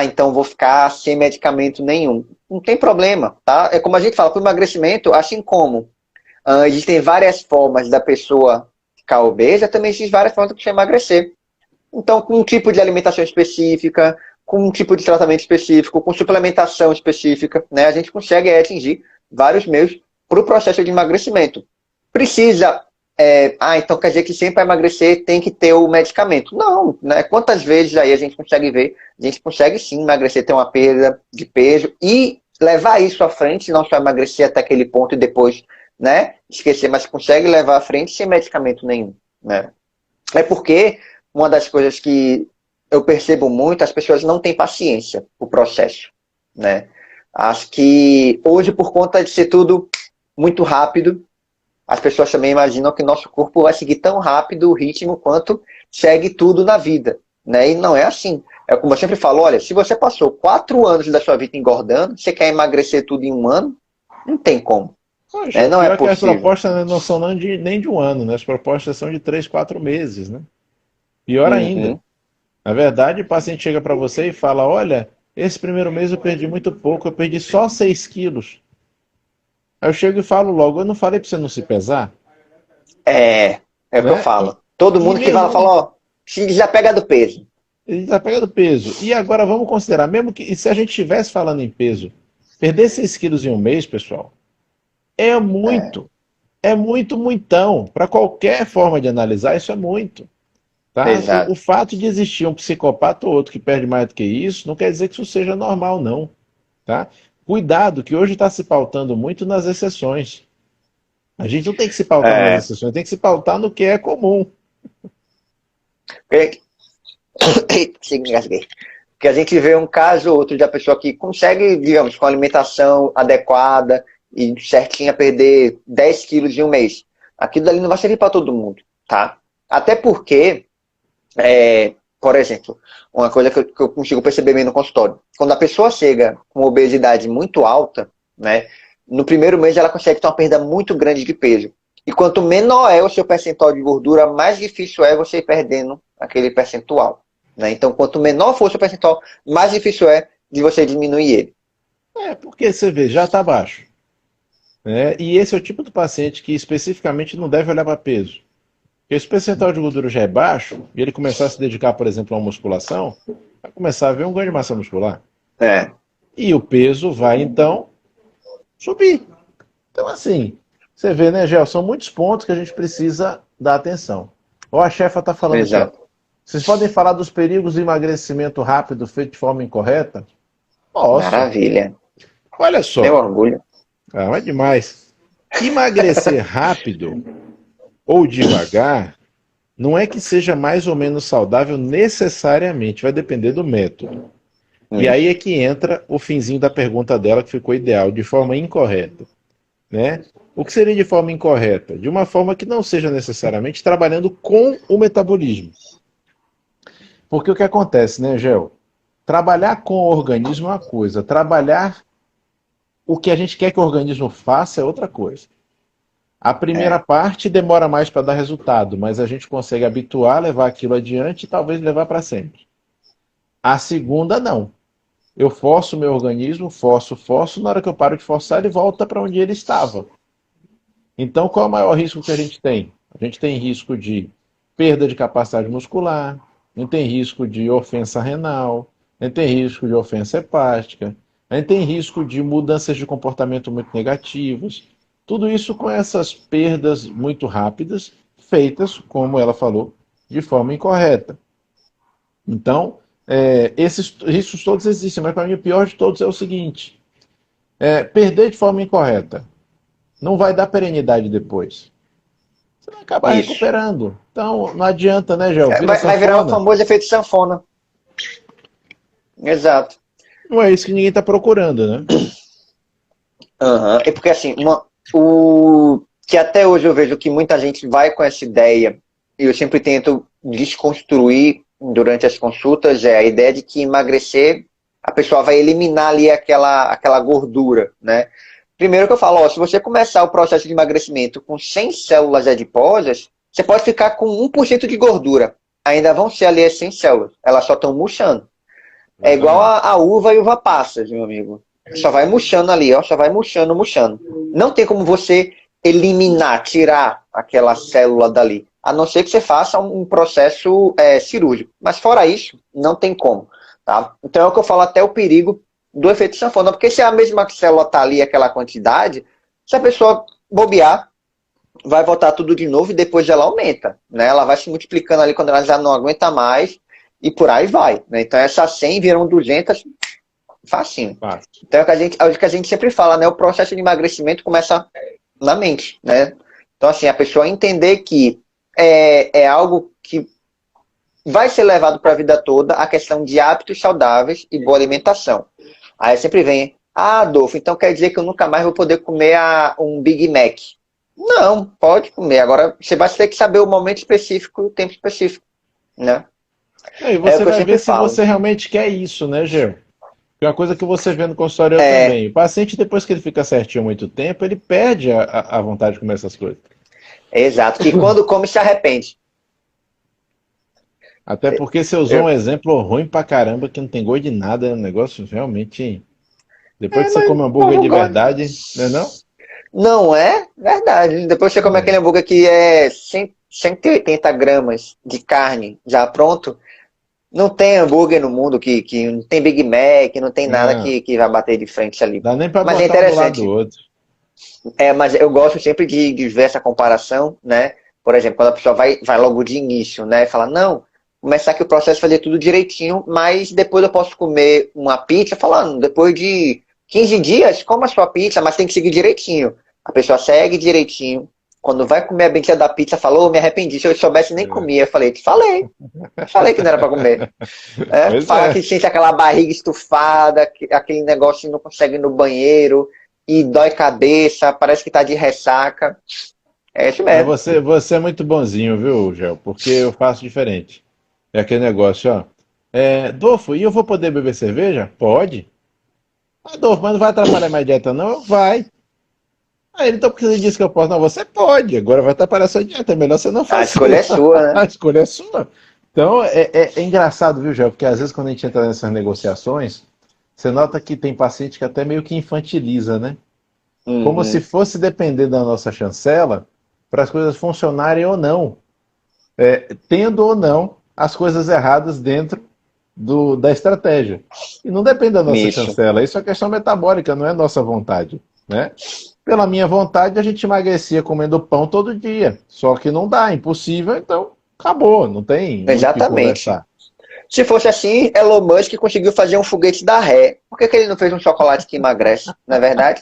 então vou ficar sem medicamento nenhum, não tem problema, tá? É como a gente fala, para o emagrecimento, assim como existem várias formas da pessoa ficar obesa, também existem várias formas da pessoa emagrecer. Então, com um tipo de alimentação específica, com um tipo de tratamento específico, com suplementação específica, né, a gente consegue atingir vários meios para o processo de emagrecimento. Precisa, então quer dizer que sempre para emagrecer tem que ter o medicamento. Não, né? Quantas vezes aí a gente consegue ver, a gente consegue sim emagrecer, ter uma perda de peso e levar isso à frente, não só emagrecer até aquele ponto e depois, né, esquecer, mas consegue levar à frente sem medicamento nenhum, né? É porque uma das coisas que eu percebo muito, as pessoas não têm paciência para o processo, né? Acho que hoje, por conta de ser tudo muito rápido, as pessoas também imaginam que nosso corpo vai seguir tão rápido o ritmo quanto segue tudo na vida, né? E não é assim. É como eu sempre falo, olha, se você passou 4 anos da sua vida engordando, você quer emagrecer tudo em um ano, não tem como. Poxa, Não é pior que as possível. propostas não são nem de um ano, né? As propostas são de 3, 4 meses, né? Pior ainda. Uhum. Na verdade, o paciente chega para você e fala, olha, esse primeiro mês eu perdi muito pouco, eu perdi só 6 quilos. Aí eu chego e falo logo, eu não falei para você não se pesar? É o que eu Né? falo. Todo E mundo que fala, mesmo ó, se desapega do peso. ele está pegando peso. E agora vamos considerar, mesmo que se a gente estivesse falando em peso, perder 6 quilos em um mês, pessoal, é É, muito. É muito, muitão. Para qualquer forma de analisar, isso é muito. Tá? O exato. fato de existir um psicopata ou outro que perde mais do que isso, não quer dizer que isso seja normal, não. Tá? Cuidado, que hoje está se pautando muito nas exceções. A gente não tem que se pautar nas É, exceções, tem que se pautar no que é comum. porque porque a gente vê um caso ou outro de uma pessoa que consegue, digamos, com alimentação adequada e certinha, perder 10 quilos em um mês. Aquilo dali não vai servir para todo mundo, tá? Até porque, por exemplo, uma coisa que eu consigo perceber bem no consultório. Quando a pessoa chega com obesidade muito alta, né, no primeiro mês ela consegue ter uma perda muito grande de peso. E quanto menor é o seu percentual de gordura, mais difícil é você ir perdendo aquele percentual, né? Então, quanto menor for o seu percentual, mais difícil é de você diminuir ele. É, porque você vê, já está baixo. Né? E esse é o tipo de paciente que especificamente não deve olhar para peso. Porque se o percentual de gordura já é baixo, e ele começar a se dedicar, por exemplo, a uma musculação, vai começar a ver um ganho de massa muscular. É, E o peso vai, então, subir. Então, assim, você vê, né, Gel, são muitos pontos que a gente precisa dar atenção. Ó, a chefa está falando aqui, ó. exato. Vocês podem falar dos perigos do emagrecimento rápido feito de forma incorreta? Posso. Maravilha. Olha Meu só. orgulho. É demais. Emagrecer rápido ou devagar não é que seja mais ou menos saudável necessariamente, vai depender do método. E Hum, aí é que entra o finzinho da pergunta dela, que ficou ideal, de forma incorreta. Né? O que seria de forma incorreta? De uma forma que não seja necessariamente trabalhando com o metabolismo. Porque o que acontece, né, Gel? Trabalhar com o organismo é uma coisa, trabalhar o que a gente quer que o organismo faça é outra coisa. A primeira é, parte demora mais para dar resultado, mas a gente consegue habituar, levar aquilo adiante e talvez levar para sempre. A segunda, não. Eu forço o meu organismo, forço, na hora que eu paro de forçar, ele volta para onde ele estava. Então, qual é o maior risco que a gente tem? A gente tem risco de perda de capacidade muscular, a gente tem risco de ofensa renal, a gente tem risco de ofensa hepática, a gente tem risco de mudanças de comportamento muito negativas. Tudo isso com essas perdas muito rápidas, feitas, como ela falou, de forma incorreta. Então, esses riscos todos existem, mas para mim o pior de todos é o seguinte: perder de forma incorreta não vai dar perenidade depois. Você vai acabar isso. recuperando. Então, não adianta, né, Gel? Vira Vai virar o sanfona. famoso efeito sanfona. Exato. Não é isso que ninguém está procurando, né? Aham. É porque assim, o que até hoje eu vejo que muita gente vai com essa ideia, e eu sempre tento desconstruir durante as consultas, é a ideia de que emagrecer, a pessoa vai eliminar ali aquela gordura, né? Primeiro que eu falo, ó, se você começar o processo de emagrecimento com 100 células adiposas, você pode ficar com 1% de gordura. Ainda vão ser ali as 100 células, elas só estão murchando. É igual Exatamente. a uva e uva passas, meu amigo. Só vai murchando ali, ó, só vai murchando, murchando. Não tem como você eliminar, tirar aquela célula dali. A não ser que você faça um processo cirúrgico. Mas fora isso, não tem como. Tá? Então é o que eu falo até o perigo do efeito sanfona. Porque se a mesma célula tá ali, aquela quantidade, se a pessoa bobear, vai voltar tudo de novo e depois ela aumenta. Né? Ela vai se multiplicando ali quando ela já não aguenta mais e por aí vai. Né? Então essas 100 viram 200 facinho. Fácil. Então é o que a gente sempre fala, né? O processo de emagrecimento começa na mente, né? Então, assim, a pessoa entender que é algo que vai ser levado para a vida toda, a questão de hábitos saudáveis e boa alimentação. Aí sempre vem, Adolfo, então quer dizer que eu nunca mais vou poder comer um Big Mac. Não, pode comer. Agora, você vai ter que saber o momento específico, o tempo específico, né? E É o você que eu vai sempre ver se falo. você realmente quer isso, né, Gê? É uma coisa que você vê no consultório eu É, também. O paciente, depois que ele fica certinho há muito tempo, ele perde a vontade de comer essas coisas. exato. Que quando come se arrepende. Até porque você usou um Eu, exemplo ruim pra caramba, que não tem gosto de nada, é um negócio realmente. Depois que você mas come um o hambúrguer povo de gosta. verdade, não é não? Não é verdade. Depois você come aquele É. hambúrguer que é 180 gramas de carne já pronto. Não tem hambúrguer no mundo que não tem Big Mac, não tem nada Não, que vai bater de frente ali. dá nem pra Mas é botar um do lado do interessante. outro. Mas eu gosto sempre de ver essa comparação, né? Por exemplo, quando a pessoa vai logo de início, né? Fala, não, começar aqui o processo, fazer tudo direitinho, mas depois eu posso comer uma pizza, falando, depois de 15 dias, coma a sua pizza, mas tem que seguir direitinho. A pessoa segue direitinho. Quando vai comer a bendita da pizza, falou, me arrependi, se eu soubesse nem É. comia. Eu falei, falei que não era para comer. Pois Fala que é. sente aquela barriga estufada, aquele negócio que não consegue ir no banheiro, e dói cabeça, parece que tá de ressaca. É isso Mas mesmo. você é muito bonzinho, viu, Gel? Porque eu faço diferente. É aquele negócio, ó. Dolfo, e eu vou poder beber cerveja? Pode. Adolfo, mas não vai atrapalhar minha dieta, não? Vai. Aí ele, então por que você disse que eu posso? Não, você pode, agora vai atrapalhar a sua dieta, é melhor você não A fazer. escolha é sua, A né? escolha é sua. Então, é engraçado, viu, Gel? Porque às vezes quando a gente entra nessas negociações, você nota que tem paciente que até meio que infantiliza, né? Como se Uhum. fosse depender da nossa chancela para as coisas funcionarem ou não. Tendo ou não as coisas erradas dentro da estratégia. E não depende da nossa Isso. chancela, isso é questão metabólica, não é nossa vontade, né? Pela minha vontade, a gente emagrecia comendo pão todo dia. Só que não dá, é impossível, então acabou, não tem muito o que Exatamente. conversar. Se fosse assim, Elon Musk conseguiu fazer um foguete da ré. Por que ele não fez um chocolate que emagrece? Não é verdade?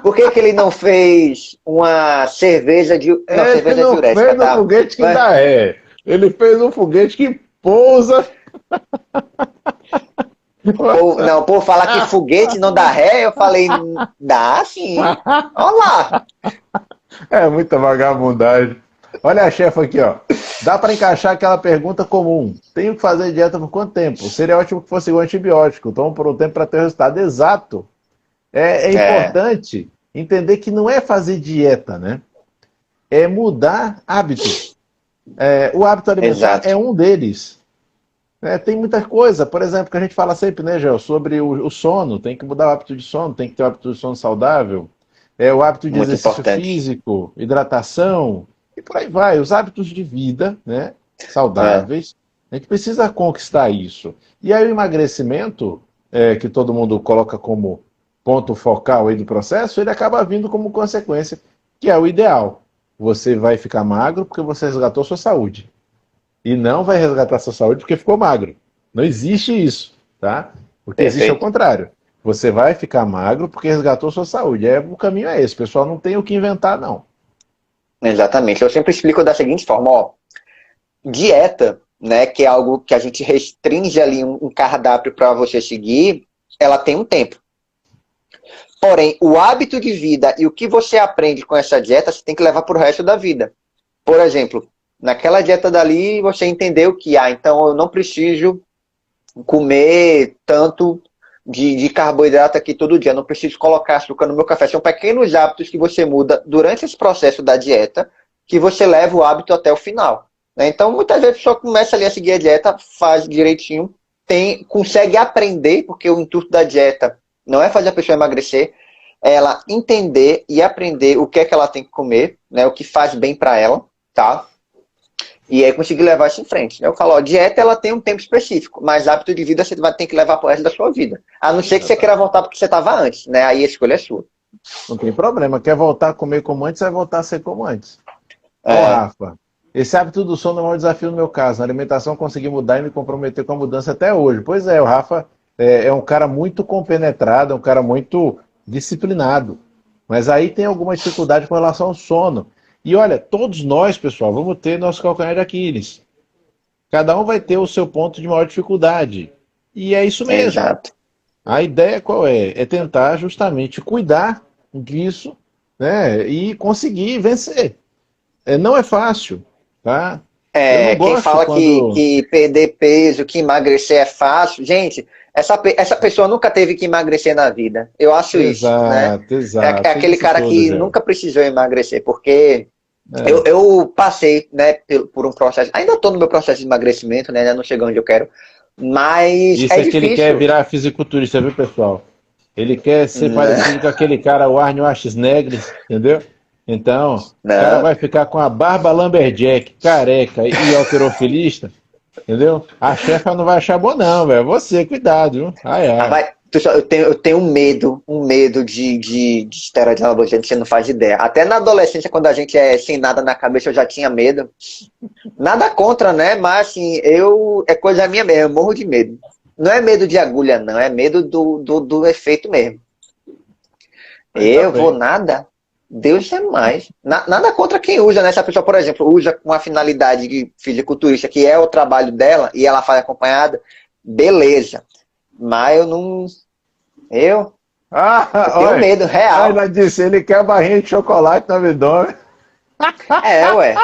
Por que ele não fez uma cerveja de. Não, Ele cerveja não diurética, fez um tá? foguete que Mas, dá ré. Ele fez um foguete que pousa. não, por falar que foguete não dá ré, eu falei, dá sim. Olha lá. É muita vagabundagem. Olha a chefa aqui, ó. Dá para encaixar aquela pergunta comum. Tenho que fazer dieta por quanto tempo? Seria ótimo que fosse igual antibiótico. Tomo por um tempo para ter o resultado exato. É É, importante entender que não é fazer dieta, né? É mudar hábitos. O hábito alimentar é exato. um deles. Tem muita coisa, por exemplo, que a gente fala sempre, né, Gel, sobre o sono. Tem que mudar o hábito de sono, tem que ter o hábito de sono saudável. O hábito de Muito exercício importante. físico, hidratação, e por aí vai. Os hábitos de vida, né, É, saudáveis. A gente precisa conquistar isso. E aí o emagrecimento, que todo mundo coloca como ponto focal aí do processo, ele acaba vindo como consequência, que é o ideal. Você vai ficar magro porque você resgatou sua saúde. E não vai resgatar sua saúde porque ficou magro. Não existe isso, tá? Porque existe ao perfeito. contrário. Você vai ficar magro porque resgatou sua saúde. O caminho é esse. O pessoal não tem o que inventar, não. Exatamente. Eu sempre explico da seguinte forma, ó. Dieta, né, que é algo que a gente restringe ali um cardápio para você seguir, ela tem um tempo. Porém, o hábito de vida e o que você aprende com essa dieta, você tem que levar para o resto da vida. Por exemplo, naquela dieta dali, você entendeu que, então eu não preciso comer tanto de carboidrato aqui todo dia, não preciso colocar açúcar no meu café. São pequenos hábitos que você muda durante esse processo da dieta, que você leva o hábito até o final. Né? Então, muitas vezes a pessoa começa ali a seguir a dieta, faz direitinho, consegue aprender, porque o intuito da dieta não é fazer a pessoa emagrecer, é ela entender e aprender o que é que ela tem que comer, né, o que faz bem para ela, tá? E aí conseguir levar isso em frente. Eu falo, dieta ela tem um tempo específico, mas hábito de vida você vai ter que levar pro resto da sua vida. A não ser que você queira voltar porque você estava antes, né? Aí a escolha é sua. Não tem problema. Quer voltar a comer como antes, vai voltar a ser como antes. Ó, Rafa, esse hábito do sono é o maior desafio no meu caso. Na alimentação consegui mudar e me comprometer com a mudança até hoje. Pois é, o Rafa é um cara muito compenetrado, é um cara muito disciplinado. Mas aí tem alguma dificuldade com relação ao sono. E olha, todos nós, pessoal, vamos ter nosso calcanhar de Aquiles. Cada um vai ter o seu ponto de maior dificuldade. E é isso mesmo. Exato. A ideia qual é? É tentar justamente cuidar disso, né, e conseguir vencer. Não é fácil, tá? Quem fala que perder peso, que emagrecer é fácil, gente, essa pessoa nunca teve que emagrecer na vida. Eu acho isso, né? Exato. É aquele cara que nunca precisou emagrecer, porque eu passei, né, por um processo, ainda estou no meu processo de emagrecimento, né, ainda não cheguei onde eu quero, mas isso é que ele quer virar fisiculturista, viu, pessoal? Ele quer ser parecido com aquele cara, o Arnold Schwarzenegger, entendeu? Então, o cara vai ficar com a barba lumberjack, careca e halterofilista, entendeu? A chefa não vai achar bom não, velho. Você, cuidado, viu? Eu tenho um medo de esteroide anabolizante, você não faz ideia. Até na adolescência, quando a gente é sem nada na cabeça, eu já tinha medo. Nada contra, né? Mas assim, é coisa minha mesmo, eu morro de medo. Não é medo de agulha, não, é medo do efeito mesmo. Vou nada. Deus é mais. Nada contra quem usa, né? Se a pessoa, por exemplo, usa com a finalidade de fisiculturista, que é o trabalho dela, e ela faz acompanhada, beleza. Mas eu não... Eu tenho medo, real. Ela disse, ele quer barrinha de chocolate no abdômen. Ué.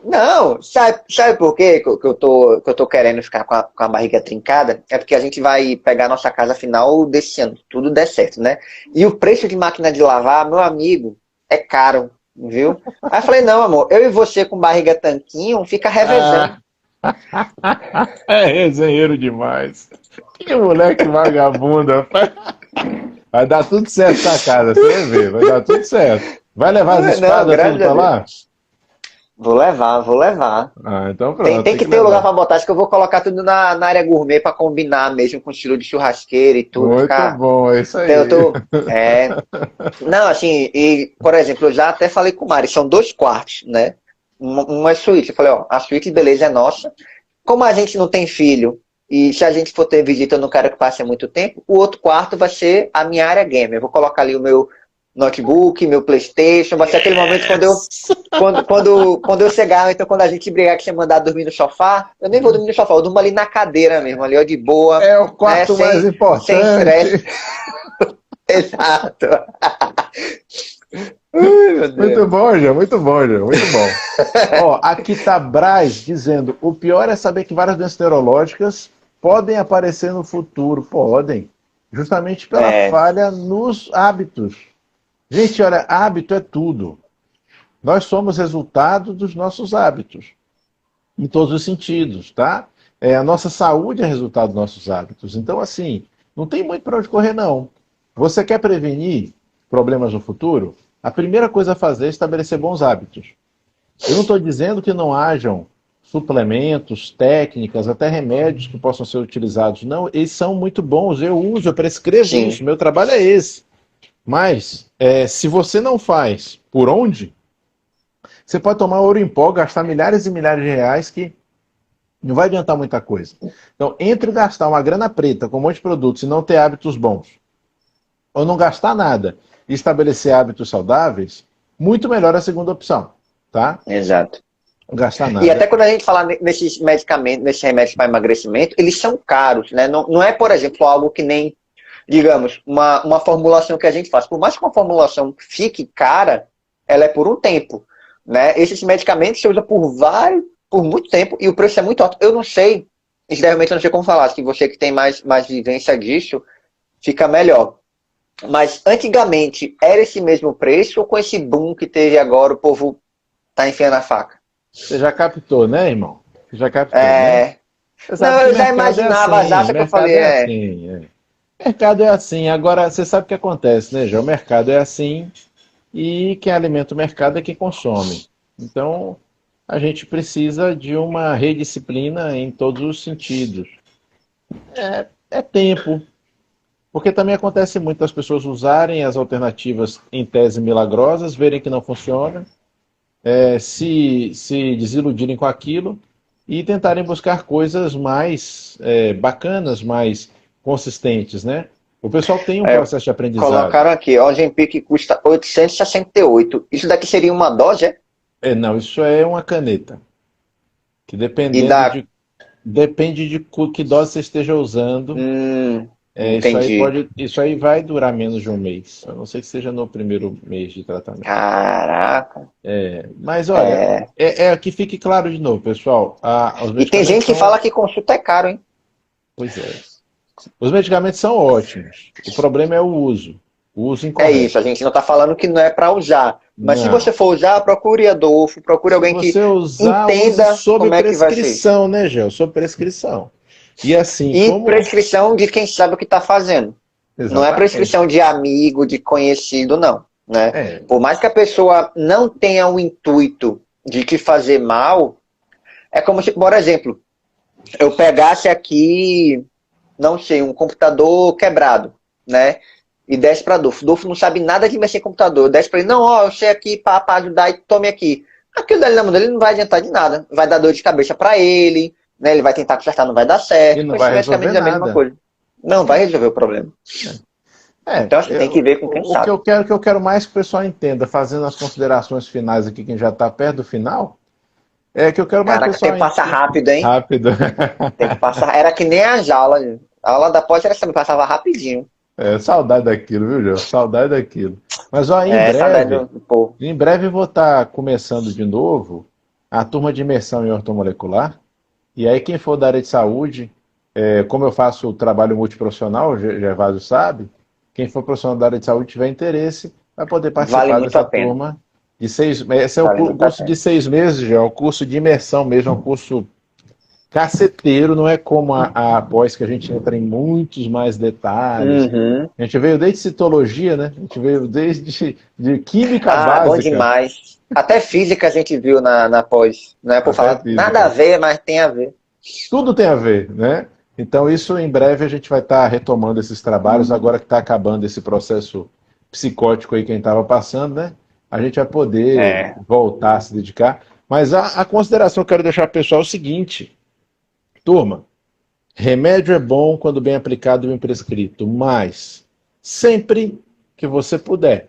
Não, sabe por quê que eu tô querendo ficar com a barriga trincada? É porque a gente vai pegar a nossa casa final desse ano, tudo der certo, né? E o preço de máquina de lavar, meu amigo, é caro, viu? Aí eu falei, não, amor, eu e você com barriga tanquinho, fica revezando. É resenheiro demais. Que moleque vagabundo. Vai dar tudo certo na casa, você vai ver, vai dar tudo certo. Vai levar as espadas tudo pra lá? Vou levar. Então pronto. Tem que ter um lugar pra botar, acho que eu vou colocar tudo na área gourmet pra combinar mesmo com o estilo de churrasqueira e tudo. Muito bom, é isso aí. Não, assim, por exemplo, eu já até falei com o Mari, são 2 quartos, né? Uma suíte. Eu falei, a suíte, beleza, é nossa. Como a gente não tem filho, e se a gente for ter visita, eu não quero que passe muito tempo, o outro quarto vai ser a minha área gamer. Eu vou colocar ali o meu notebook, meu PlayStation, vai ser aquele momento quando eu chegar, então quando a gente brigar que você mandar dormir no sofá, eu nem vou dormir no sofá, eu durmo ali na cadeira mesmo, ali ó, de boa. É o quarto mais importante. Sem estresse. Exato. Muito bom, Jean, muito bom. Ó, aqui tá Braz dizendo, o pior é saber que várias doenças neurológicas podem aparecer no futuro. Podem. Justamente pela falha nos hábitos. Gente, olha, hábito é tudo. Nós somos resultado dos nossos hábitos. Em todos os sentidos, tá? A nossa saúde é resultado dos nossos hábitos. Então, assim, não tem muito para onde correr, não. Você quer prevenir problemas no futuro? A primeira coisa a fazer é estabelecer bons hábitos. Eu não estou dizendo que não hajam suplementos, técnicas, até remédios que possam ser utilizados. Não, eles são muito bons. Eu uso, eu prescrevo isso. Meu trabalho é esse. Mas, se você não faz por onde, você pode tomar ouro em pó, gastar milhares e milhares de reais que não vai adiantar muita coisa. Então, entre gastar uma grana preta com um monte de produtos e não ter hábitos bons, ou não gastar nada e estabelecer hábitos saudáveis, muito melhor a segunda opção, tá? Exato. Não gastar nada. E até quando a gente fala nesses medicamentos, nesses remédios para emagrecimento, eles são caros, né? Não é, por exemplo, algo que nem digamos, uma formulação que a gente faz, por mais que uma formulação fique cara, ela é por um tempo, né? Esses medicamentos se usa por muito tempo e o preço é muito alto. Eu não sei, isso realmente eu não sei como falar, que você que tem mais vivência disso, fica melhor. Mas antigamente era esse mesmo preço ou com esse boom que teve agora o povo tá enfiando a faca? Você já captou, né, irmão? Você já captou, né? É... Você Não, sabe que eu já mercado é imaginava, já assim, acha que eu falei, mercado é assim. Mercado é assim. Agora, você sabe o que acontece, né, João? O mercado é assim e quem alimenta o mercado é quem consome. Então, a gente precisa de uma redisciplina em todos os sentidos. É tempo, porque também acontece muito das pessoas usarem as alternativas em tese milagrosas, verem que não funciona, se desiludirem com aquilo e tentarem buscar coisas mais bacanas, mais consistentes, né? O pessoal tem um é, processo de aprendizado. colocaram aqui, ó, Ozempic custa 868. Isso daqui seria uma dose, é? Não, isso é uma caneta, que E dá. depende de que dose você esteja usando. Entendi. Isso aí vai durar menos de um mês, a não ser que seja no primeiro mês de tratamento. Caraca. Mas olha, É. que fique claro de novo, pessoal. Os E tem medicamentos gente que são. fala que consulta é caro, hein? Pois é. Os medicamentos são ótimos. O problema é o uso É isso, a incorreto. gente não tá falando que não é para usar. Mas se você Não. for usar, procure Adolfo, procure Se alguém que você usar, use entenda sob como é que vai ser. prescrição, né, Gel? Sob prescrição. E assim, E como. prescrição de quem sabe o que está fazendo. Não é prescrição Exatamente. de amigo, de conhecido, não. Né? É, Por mais que a pessoa não tenha o intuito de te fazer mal, é como se, por exemplo, eu pegasse aqui, não sei, um computador quebrado, né? E desse para Adolfo. Adolfo não sabe nada de mexer em computador. Eu desse para ele, não, ó, eu sei aqui para ajudar e tome aqui. Aquilo dali na mão dele não vai adiantar de nada. Vai dar dor de cabeça para ele, né? Ele vai tentar consertar, não vai dar e certo. não Com vai esse medicamento resolver é a mesma nada. coisa. Não vai resolver o problema. Então acho que tem que ver com quem O sabe. que eu quero mais que o pessoal entenda, fazendo as considerações finais aqui, quem já está perto do final, é que eu quero mais que o Caraca, pessoal tempo passa entenda. rápido, hein? Rápido. Tempo passa. Era que nem as aulas. A aula da pós era assim, passava rapidinho. Saudade daquilo, viu, João? Saudade daquilo. Mas ó, É, saudade do povo. em breve eu vou estar começando de novo a turma de imersão em ortomolecular. E aí quem for da área de saúde, como eu faço o trabalho multiprofissional, o Gervásio sabe, quem for profissional da área de saúde tiver interesse, vai poder Vale participar muito a dessa pena. turma de 6 meses. Esse é o Vale muito a curso de pena. 6 meses, já, é o curso de imersão mesmo, é um curso caceteiro, não é como a pós que a gente entra em muitos mais detalhes. Uhum. A gente veio desde citologia, né? A gente veio desde de química Ah, bom básica, demais. Até física a gente viu na pós. Não é por até falar nada a física. ver, mas tem a ver. Tudo tem a ver, né? Então, isso em breve a gente vai estar retomando esses trabalhos, agora que está acabando esse processo psicótico aí que a gente estava passando, né? A gente vai poder É. voltar a se dedicar. Mas a consideração que eu quero deixar para o pessoal é o seguinte, turma, remédio é bom quando bem aplicado e bem prescrito, mas sempre que você puder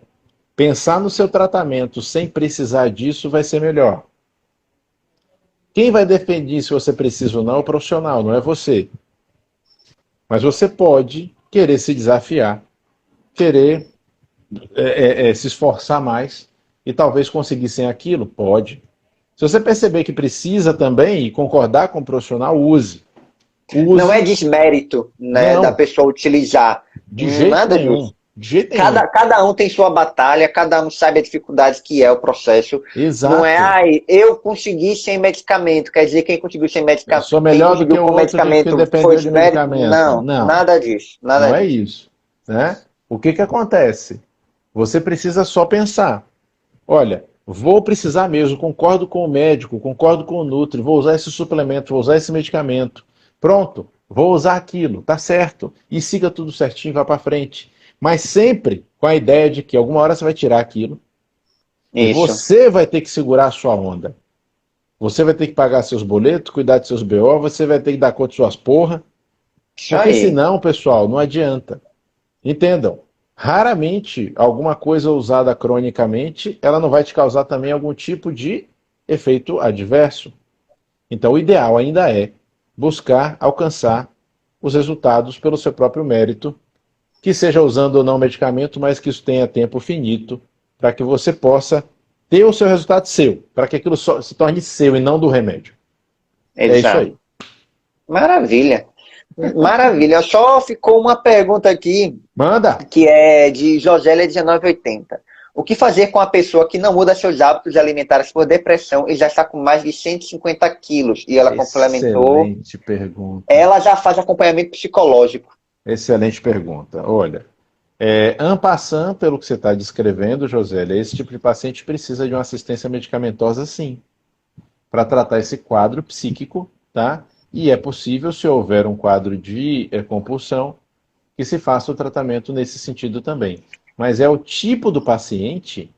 pensar no seu tratamento sem precisar disso vai ser melhor. Quem vai defender se você precisa ou não é o profissional, não é você. Mas você pode querer se desafiar, querer se esforçar mais e talvez conseguir sem aquilo, pode. Se você perceber que precisa também e concordar com o profissional, use. Não é Use. desmérito, né, da Não, pessoa utilizar. de jeito Nada nenhum. disso. De jeito nenhum. Cada um tem sua batalha, cada um sabe a dificuldade que é o processo. Não é, Exato. ai, eu consegui sem medicamento, quer dizer, quem conseguiu sem Eu medicamento, sou quem melhor do que conseguiu o com outro que medicamento foi dependeu de mérito? medicamento. Não, Não, nada disso, nada não é disso. isso. Né? O que acontece? Você precisa só pensar. Olha, vou precisar mesmo, concordo com o médico, concordo com o Nutri, vou usar esse suplemento, vou usar esse medicamento. Pronto, vou usar aquilo, tá certo. E siga tudo certinho, vá para frente. Mas sempre com a ideia de que alguma hora você vai tirar aquilo e Isso. você vai ter que segurar a sua onda. Você vai ter que pagar seus boletos, cuidar de seus BO, você vai ter que dar conta de suas porra. Isso Porque aí. senão, pessoal, não adianta. Entendam, raramente alguma coisa usada cronicamente, ela não vai te causar também algum tipo de efeito adverso. Então, o ideal ainda é buscar alcançar os resultados pelo seu próprio mérito que seja usando ou não medicamento, mas que isso tenha tempo finito, para que você possa ter o seu resultado seu, para que aquilo se torne seu e não do remédio. É isso aí. Maravilha. Maravilha. Só ficou uma pergunta aqui. Manda! Que é de Josélia 1980. O que fazer com a pessoa que não muda seus hábitos alimentares por depressão e já está com mais de 150 quilos? E ela complementou. Excelente pergunta. Ela já faz acompanhamento psicológico. Excelente pergunta. Olha, en passant, pelo que você está descrevendo, Josélia, esse tipo de paciente precisa de uma assistência medicamentosa, sim, para tratar esse quadro psíquico, tá? E é possível, se houver um quadro de compulsão, que se faça o tratamento nesse sentido também. Mas é o tipo do paciente,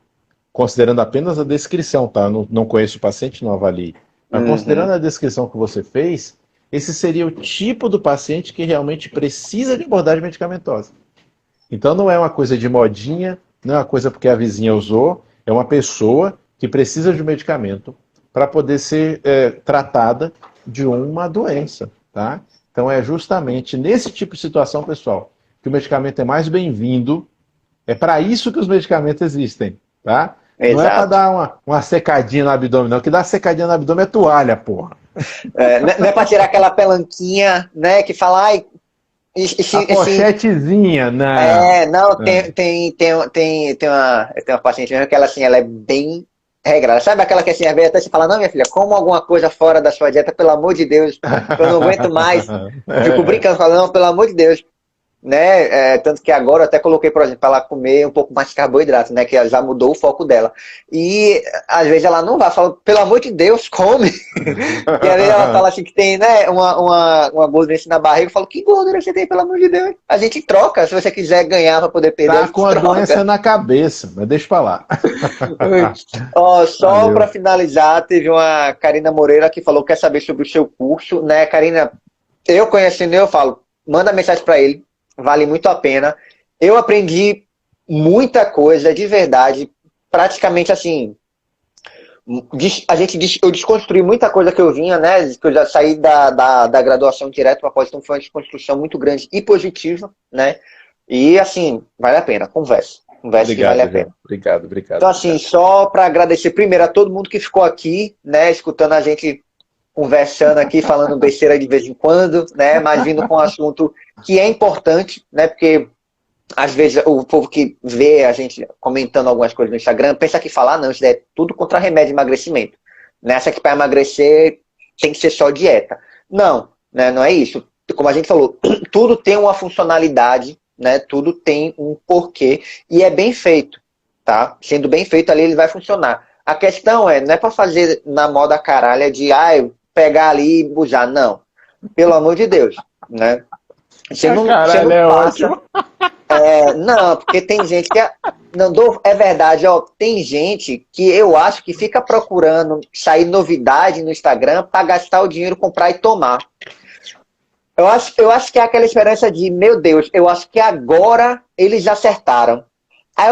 considerando apenas a descrição, tá? Não conheço o paciente, não avalio. Mas considerando a descrição que você fez, esse seria o tipo do paciente que realmente precisa de abordagem medicamentosa. Então não é uma coisa de modinha, não é uma coisa porque a vizinha usou, é uma pessoa que precisa de um medicamento para poder ser tratada de uma doença, tá? Então é justamente nesse tipo de situação, pessoal, que o medicamento é mais bem-vindo. É para isso que os medicamentos existem, tá? Exato. Não é para dar uma secadinha no abdômen, não. O que dá secadinha no abdômen é toalha, porra. Não é para tirar aquela pelanquinha, né, que fala... Ai, a pochetezinha, não. Não, tem uma paciente mesmo que ela, assim, ela é bem regrada. Sabe aquela que assim, às vezes até se fala, não, minha filha, coma alguma coisa fora da sua dieta, pelo amor de Deus, eu não aguento mais. Fico brincando, falando, não, pelo amor de Deus. Né? Tanto que agora eu até coloquei, por exemplo, para ela comer um pouco mais de carboidrato, né? Que já mudou o foco dela. E às vezes ela não vai, fala, pelo amor de Deus, come. E às vezes ela fala assim que tem, né, uma gordura na barriga. Eu falo, que gordura você tem, pelo amor de Deus? A gente troca, se você quiser ganhar para poder perder. Tá com a doença na cabeça, mas deixa pra lá. Só para finalizar, teve uma Karina Moreira que falou que quer saber sobre o seu curso, né, Karina? Eu conhecendo, eu falo, manda mensagem para ele. Vale muito a pena. Eu aprendi muita coisa, de verdade. Praticamente assim, eu desconstruí muita coisa que eu vinha, né? Que eu já saí da graduação direto para pós, então foi uma desconstrução muito grande e positiva, né? E assim, vale a pena, conversa que vale a pena. Obrigado. Então assim, só para agradecer primeiro a todo mundo que ficou aqui, né? Escutando a gente conversando aqui, falando besteira de vez em quando, né? Mas vindo com um assunto que é importante, né? Porque às vezes o povo que vê a gente comentando algumas coisas no Instagram pensa que falar, não, isso é tudo contra remédio de emagrecimento. Nessa que para emagrecer tem que ser só dieta. Não, né? Não é isso. Como a gente falou, tudo tem uma funcionalidade, né? Tudo tem um porquê e é bem feito, tá? Sendo bem feito ali, ele vai funcionar. A questão não é para fazer na moda caralha de pegar ali e bujar, não. Pelo amor de Deus, né? Você não passa. Não, porque tem gente que é verdade, ó, tem gente que eu acho que fica procurando sair novidade no Instagram para gastar o dinheiro, comprar e tomar. Eu acho que é aquela esperança de, meu Deus, eu acho que agora eles acertaram. Aí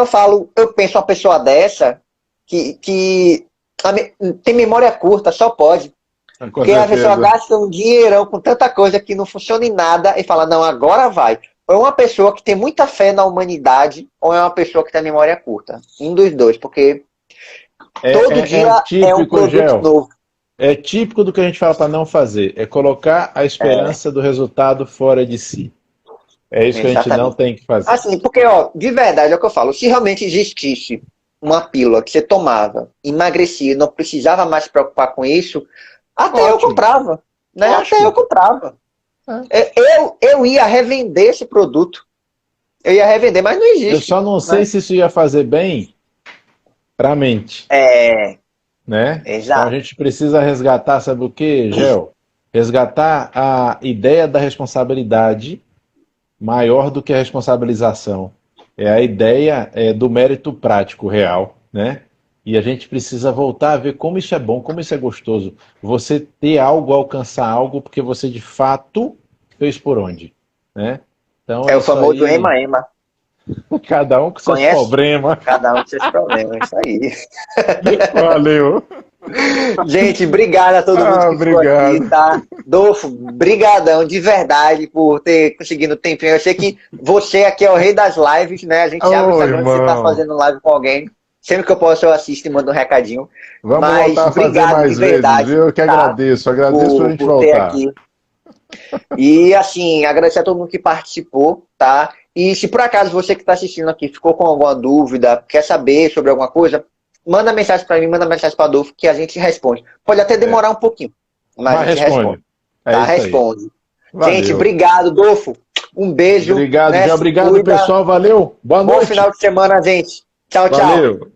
eu penso uma pessoa dessa que tem memória curta, só pode. Porque a pessoa gasta um dinheirão com tanta coisa que não funciona em nada e fala, não, agora vai. Ou é uma pessoa que tem muita fé na humanidade, ou é uma pessoa que tem memória curta. Um dos dois, porque todo dia é um produto novo. É típico do que a gente fala para não fazer. É colocar a esperança do resultado fora de si. É isso que a gente não tem que fazer. Assim, porque, ó, de verdade é o que eu falo. Se realmente existisse uma pílula que você tomava, emagrecia, não precisava mais se preocupar com isso, até eu comprava. Né? Até eu comprava. Eu ia revender esse produto. Eu ia revender, mas não existe. Eu só não sei se isso ia fazer bem para a mente. Né? Exato. Então a gente precisa resgatar, sabe o que, Gel? Resgatar a ideia da responsabilidade maior do que a responsabilização. É a ideia do mérito prático real, né? E a gente precisa voltar a ver como isso é bom, como isso é gostoso. Você ter algo, alcançar algo, porque você de fato fez por onde, né? Então, é o famoso ema-ema. Cada um com seus problemas. Cada um com seus problemas, isso aí. Valeu. Gente, obrigado a todo mundo que ficou aqui, tá? Dolfo, brigadão de verdade por ter conseguido o tempinho. Eu sei que você aqui é o rei das lives, né? A gente abre o Instagram, você tá fazendo live com alguém. Sempre que eu posso eu assisto e mando um recadinho. Vamos voltar a fazer mais vezes, viu? Eu que agradeço por a gente voltar. Aqui. E assim, agradecer a todo mundo que participou, tá? E se por acaso você que está assistindo aqui ficou com alguma dúvida, quer saber sobre alguma coisa, manda mensagem para mim, manda mensagem para Adolfo, que a gente responde. Pode até demorar um pouquinho, mas a gente responde. Tá? Responde. Gente, obrigado, Adolfo. Um beijo. Obrigado, né? Obrigado, pessoal. Valeu. Boa noite. Bom final de semana, gente. Tchau, tchau. Valeu.